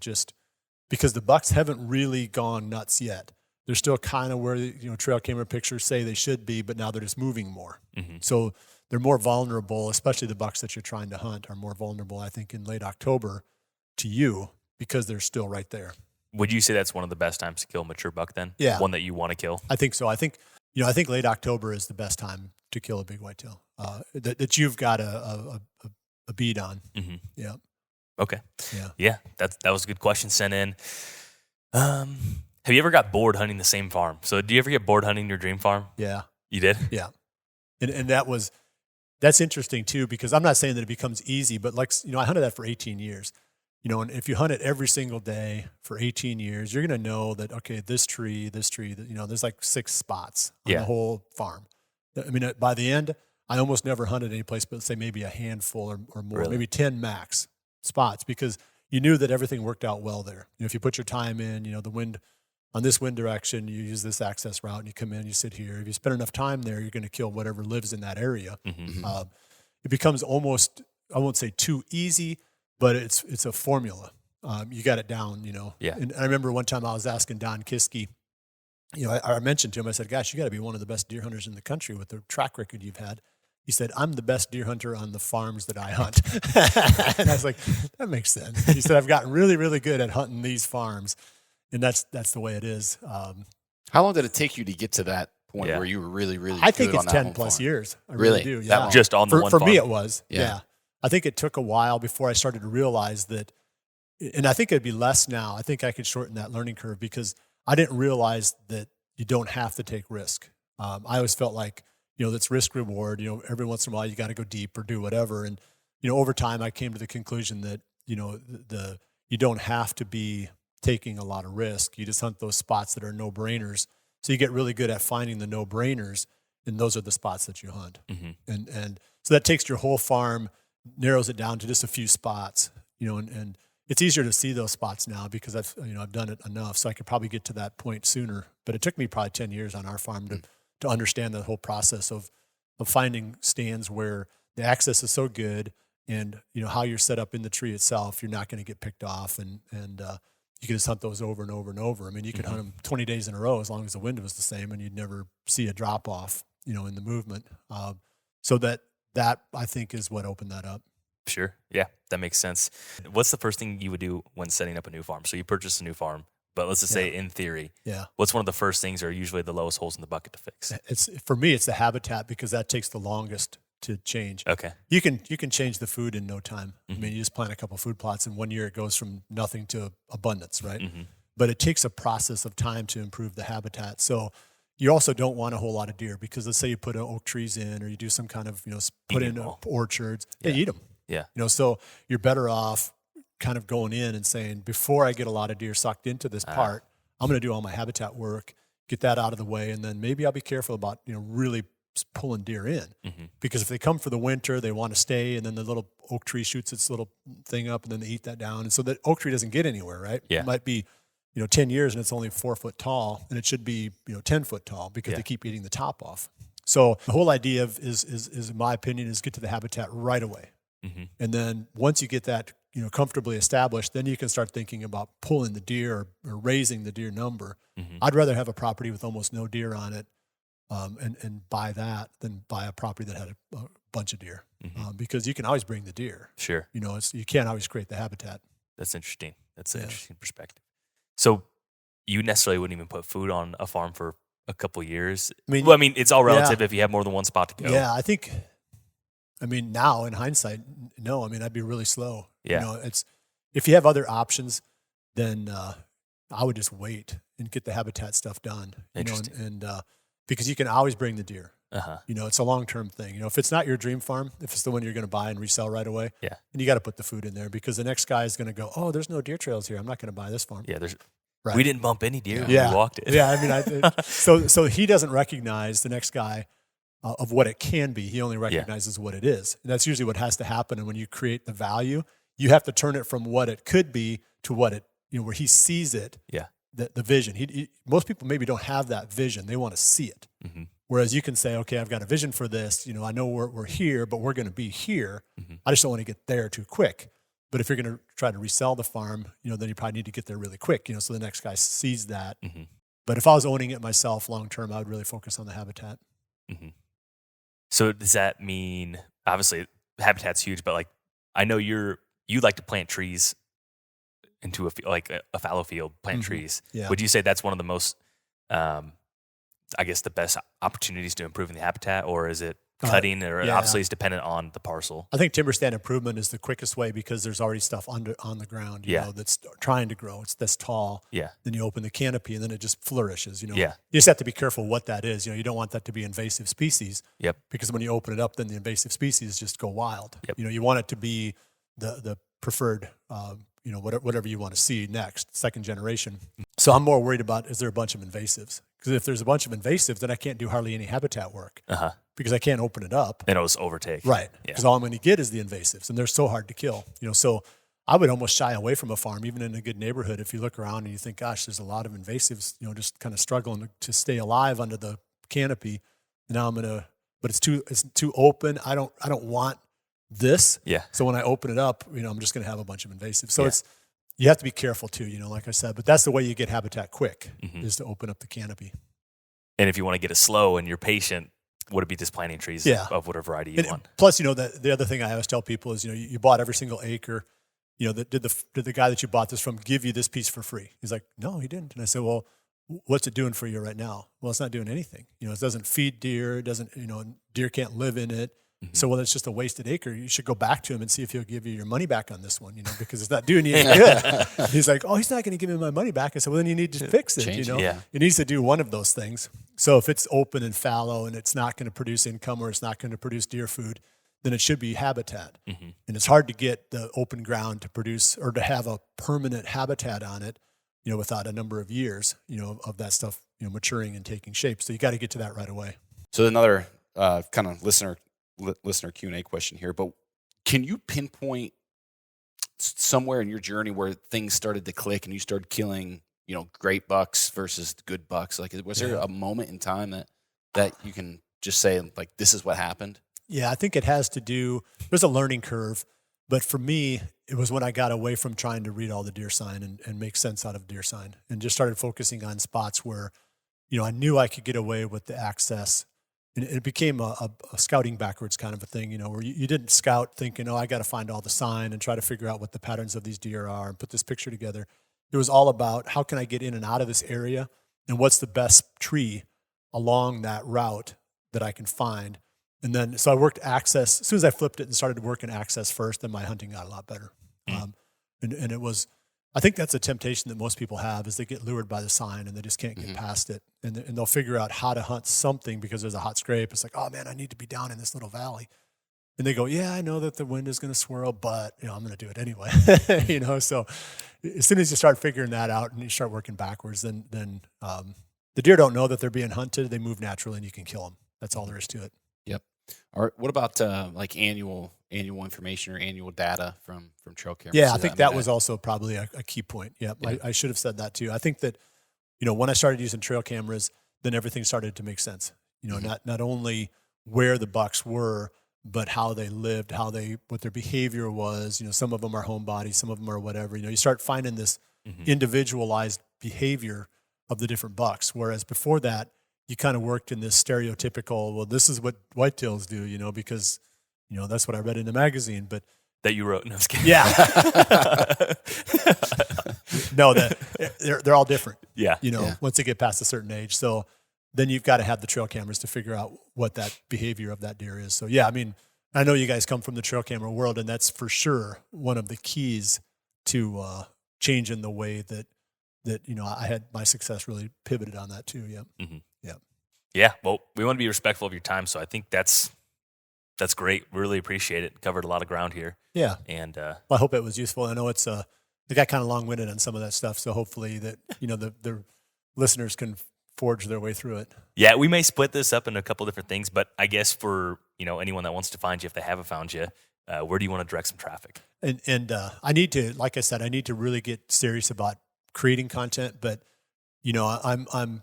because the bucks haven't really gone nuts yet. They're still kind of where trail camera pictures say they should be, but now they're just moving more. Mm-hmm. So they're more vulnerable, especially the bucks that you're trying to hunt are more vulnerable, I think, in late October to you because they're still right there. Would you say that's one of the best times to kill a mature buck then? Yeah. One that you want to kill? I think so. I think late October is the best time to kill a big whitetail that you've got a bead on. Mm-hmm. Yeah. Okay. Yeah. Yeah. That was a good question sent in. Have you ever got bored hunting the same farm? So do you ever get bored hunting your dream farm? Yeah. You did? Yeah. And that's interesting too, because I'm not saying that it becomes easy, but I hunted that for 18 years. And if you hunt it every single day for 18 years, you're going to know that, okay, this tree, there's like 6 spots on the whole farm. I mean, by the end, I almost never hunted any place but say maybe a handful or more, really? Maybe 10 max spots, because you knew that everything worked out well there. If you put your time in, the wind on this wind direction, you use this access route and you come in, you sit here. If you spend enough time there, you're going to kill whatever lives in that area. Mm-hmm. It becomes almost, I won't say too easy, but it's a formula. You got it down, Yeah. And I remember one time I was asking Don Kiske, I mentioned to him, I said, gosh, you got to be one of the best deer hunters in the country with the track record you've had. He said, I'm the best deer hunter on the farms that I hunt. And I was like, that makes sense. He said, I've gotten really, really good at hunting these farms. And that's the way it is. How long did it take you to get to that point where you were really, really good I think on it's that 10 home plus farm? years. I Really? do. That Yeah. long? Just on the one For farm? me, it was. Yeah. Yeah. I think it took a while before I started to realize that, and I think it'd be less now. I think I could shorten that learning curve because I didn't realize that you don't have to take risk. I always felt like, that's risk reward. Every once in a while you got to go deep or do whatever. And, over time I came to the conclusion that, you don't have to be taking a lot of risk. You just hunt those spots that are no-brainers. So you get really good at finding the no-brainers, and those are the spots that you hunt. Mm-hmm. And so that takes your whole farm, narrows it down to just a few spots, and it's easier to see those spots now because I've done it enough. So I could probably get to that point sooner, but it took me probably 10 years on our farm to understand the whole process of finding stands where the access is so good and, how you're set up in the tree itself, you're not going to get picked off and you can just hunt those over and over and over. I mean, you could hunt them 20 days in a row as long as the wind was the same and you'd never see a drop off, in the movement. So that I think is what opened that up. Sure. Yeah, that makes sense. What's the first thing you would do when setting up a new farm? So you purchase a new farm, but let's just say in theory, what's one of the first things or usually the lowest holes in the bucket to fix? For me, it's the habitat because that takes the longest to change. Okay. You can change the food in no time. Mm-hmm. I mean, you just plant a couple food plots and 1 year it goes from nothing to abundance, right? Mm-hmm. But it takes a process of time to improve the habitat. So you also don't want a whole lot of deer because let's say you put oak trees in or you do some kind of, put in orchards, they eat them. Yeah. So you're better off kind of going in and saying, before I get a lot of deer sucked into this part, I'm going to do all my habitat work, get that out of the way, and then maybe I'll be careful about, really pulling deer in. Mm-hmm. Because if they come for the winter, they want to stay, and then the little oak tree shoots its little thing up, and then they eat that down. And so that oak tree doesn't get anywhere, right? Yeah. It might be, 10 years and it's only 4 foot tall, and it should be, 10 foot tall because they keep eating the top off. So the whole idea is in my opinion, is get to the habitat right away. Mm-hmm. And then once you get that, comfortably established, then you can start thinking about pulling the deer or raising the deer number. Mm-hmm. I'd rather have a property with almost no deer on it and buy that than buy a property that had a bunch of deer because you can always bring the deer. Sure. You can't always create the habitat. That's interesting. That's an interesting perspective. So you necessarily wouldn't even put food on a farm for a couple of years. I mean, it's all relative if you have more than one spot to go. Yeah, I think... now in hindsight, no. I'd be really slow. Yeah. It's if you have other options, then I would just wait and get the habitat stuff done. Interesting. And because you can always bring the deer. Uh-huh. It's a long-term thing. If it's not your dream farm, if it's the one you're going to buy and resell right away, then you got to put the food in there because the next guy is going to go, oh, there's no deer trails here. I'm not going to buy this farm. Yeah, right. We didn't bump any deer when we walked it. Yeah, so he doesn't recognize the next guy of what it can be. He only recognizes what it is. And that's usually what has to happen. And when you create the value, you have to turn it from what it could be to what it, where he sees it, the vision. Most people maybe don't have that vision. They want to see it. Mm-hmm. Whereas you can say, okay, I've got a vision for this. I know we're here, but we're going to be here. Mm-hmm. I just don't want to get there too quick. But if you're going to try to resell the farm, then you probably need to get there really quick, so the next guy sees that. Mm-hmm. But if I was owning it myself long-term, I would really focus on the habitat. Mm-hmm. So does that mean, obviously habitat's huge, but like I know you like to plant trees into a fallow field, plant trees. Yeah. Would you say that's one of the most, I guess, the best opportunities to improving the habitat, or is it cutting, or obviously it's dependent on the parcel? I think timber stand improvement is the quickest way because there's already stuff on the ground, you know, that's trying to grow. It's this tall. Yeah. Then you open the canopy and then it just flourishes, you know. Yeah. You just have to be careful what that is. You know, you don't want that to be invasive species. Yep. Because when you open it up, then the invasive species just go wild. Yep. You know, you want it to be the preferred, you know, whatever you want to see next, second generation. So I'm more worried about, is there a bunch of invasives? Because if there's a bunch of invasives, then I can't do hardly any habitat work because I can't open it up. Then it'll just overtake. Right. Because all I'm going to get is the invasives, and they're so hard to kill. You know, so I would almost shy away from a farm, even in a good neighborhood. If you look around and you think, gosh, there's a lot of invasives, you know, just kind of struggling to stay alive under the canopy. And now but it's too open. I don't want this. Yeah. So when I open it up, you know, I'm just going to have a bunch of invasives. So you have to be careful too, you know, like I said, but that's the way you get habitat quick is to open up the canopy. And if you want to get it slow and you're patient, would it be just planting trees of whatever variety you want? Plus, you know, the other thing I always tell people is, you know, you bought every single acre. You know, did the guy that you bought this from give you this piece for free? He's like, no, he didn't. And I said, well, what's it doing for you right now? Well, it's not doing anything. You know, it doesn't feed deer. It doesn't, you know, deer can't live in it. So when it's just a wasted acre, you should go back to him and see if he'll give you your money back on this one, you know, because it's not doing you any good. He's like, oh, he's not going to give me my money back. I said, well, then you need to fix it, you know. It needs to do one of those things. So if it's open and fallow and it's not going to produce income or it's not going to produce deer food, then it should be habitat. And it's hard to get the open ground to produce or to have a permanent habitat on it, you know, without a number of years, you know, of that stuff, you know, maturing and taking shape. So you got to get to that right away. So another kind of listener Q&A question here, but can you pinpoint somewhere in your journey where things started to click and you started killing, you know, great bucks versus good bucks? Like, was there a moment in time that you can just say, like, this is what happened? Yeah, I think it has to do, there's a learning curve, but for me, it was when I got away from trying to read all the deer sign and make sense out of deer sign and just started focusing on spots where, you know, I knew I could get away with the access. And it became a scouting backwards kind of a thing, you know, where you didn't scout thinking, oh, I got to find all the sign and try to figure out what the patterns of these deer are and put this picture together. It was all about how can I get in and out of this area and what's the best tree along that route that I can find. And then, so I worked access. As soon as I flipped it and started working access first, then my hunting got a lot better. And it was, I think that's a temptation that most people have is they get lured by the sign and they just can't get past it. And they'll figure out how to hunt something because there's a hot scrape. It's like, oh man, I need to be down in this little valley. And they go, yeah, I know that the wind is going to swirl, but you know, I'm going to do it anyway. You know, so as soon as you start figuring that out and you start working backwards, then the deer don't know that they're being hunted. They move naturally and you can kill them. That's all there is to it. Yep. All right. What about like annual information or annual data from trail cameras? Yeah, I think that was also probably a key point. Yeah, I should have said that too. I think that, you know, when I started using trail cameras, then everything started to make sense. You know, not only where the bucks were, but how they lived, what their behavior was. You know, some of them are homebodies, some of them are whatever. You know, you start finding this individualized behavior of the different bucks. Whereas before that, you kind of worked in this stereotypical, well, this is what whitetails do, you know, because, you know, that's what I read in the magazine. But that you wrote. No, I was kidding. Yeah. No, they're all different. Yeah. You know, once they get past a certain age. So then you've got to have the trail cameras to figure out what that behavior of that deer is. So yeah, I mean, I know you guys come from the trail camera world, and that's for sure one of the keys to changing the way that you know I had my success really pivoted on that too. Yeah. Mm-hmm. Yeah. Well, we want to be respectful of your time, so I think that's great. We really appreciate it. Covered a lot of ground here. Yeah. And well, I hope it was useful. I know it's they got kind of long-winded on some of that stuff, so hopefully that you know the listeners can forge their way through it. Yeah, we may split this up in a couple different things, but I guess for you know anyone that wants to find you, if they haven't found you, where do you want to direct some traffic? And I need to, like I said, I need to really get serious about creating content. But you know, I'm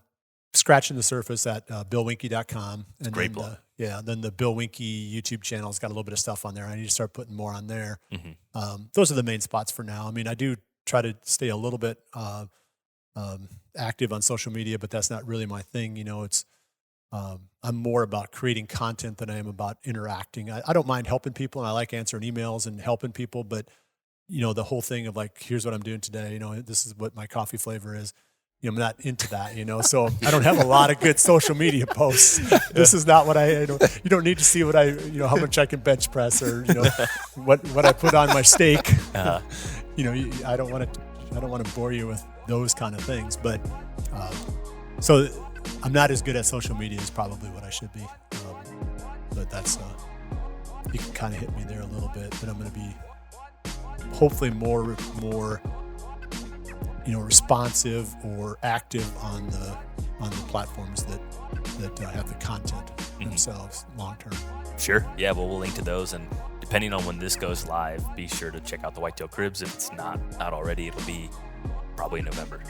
scratching the surface at BillWinke.com. And great blog. Then the Bill Winke YouTube channel's got a little bit of stuff on there. I need to start putting more on there. Mm-hmm. Those are the main spots for now. I mean, I do try to stay a little bit active on social media, but that's not really my thing. You know, it's I'm more about creating content than I am about interacting. I don't mind helping people, and I like answering emails and helping people, but the whole thing of like, here's what I'm doing today. This is what my coffee flavor is. I'm not into that, so I don't have a lot of good social media posts. This is not what you don't need to see what how much I can bench press or, what I put on my steak. I don't want to bore you with those kind of things, but, so I'm not as good at social media as probably what I should be. But that's, you can kind of hit me there a little bit, but I'm going to be hopefully more, responsive or active on the platforms that have the content themselves long term. Sure. Yeah. Well, we'll link to those, and depending on when this goes live, be sure to check out the Whitetail Cribs. If it's not out already, it'll be probably in November.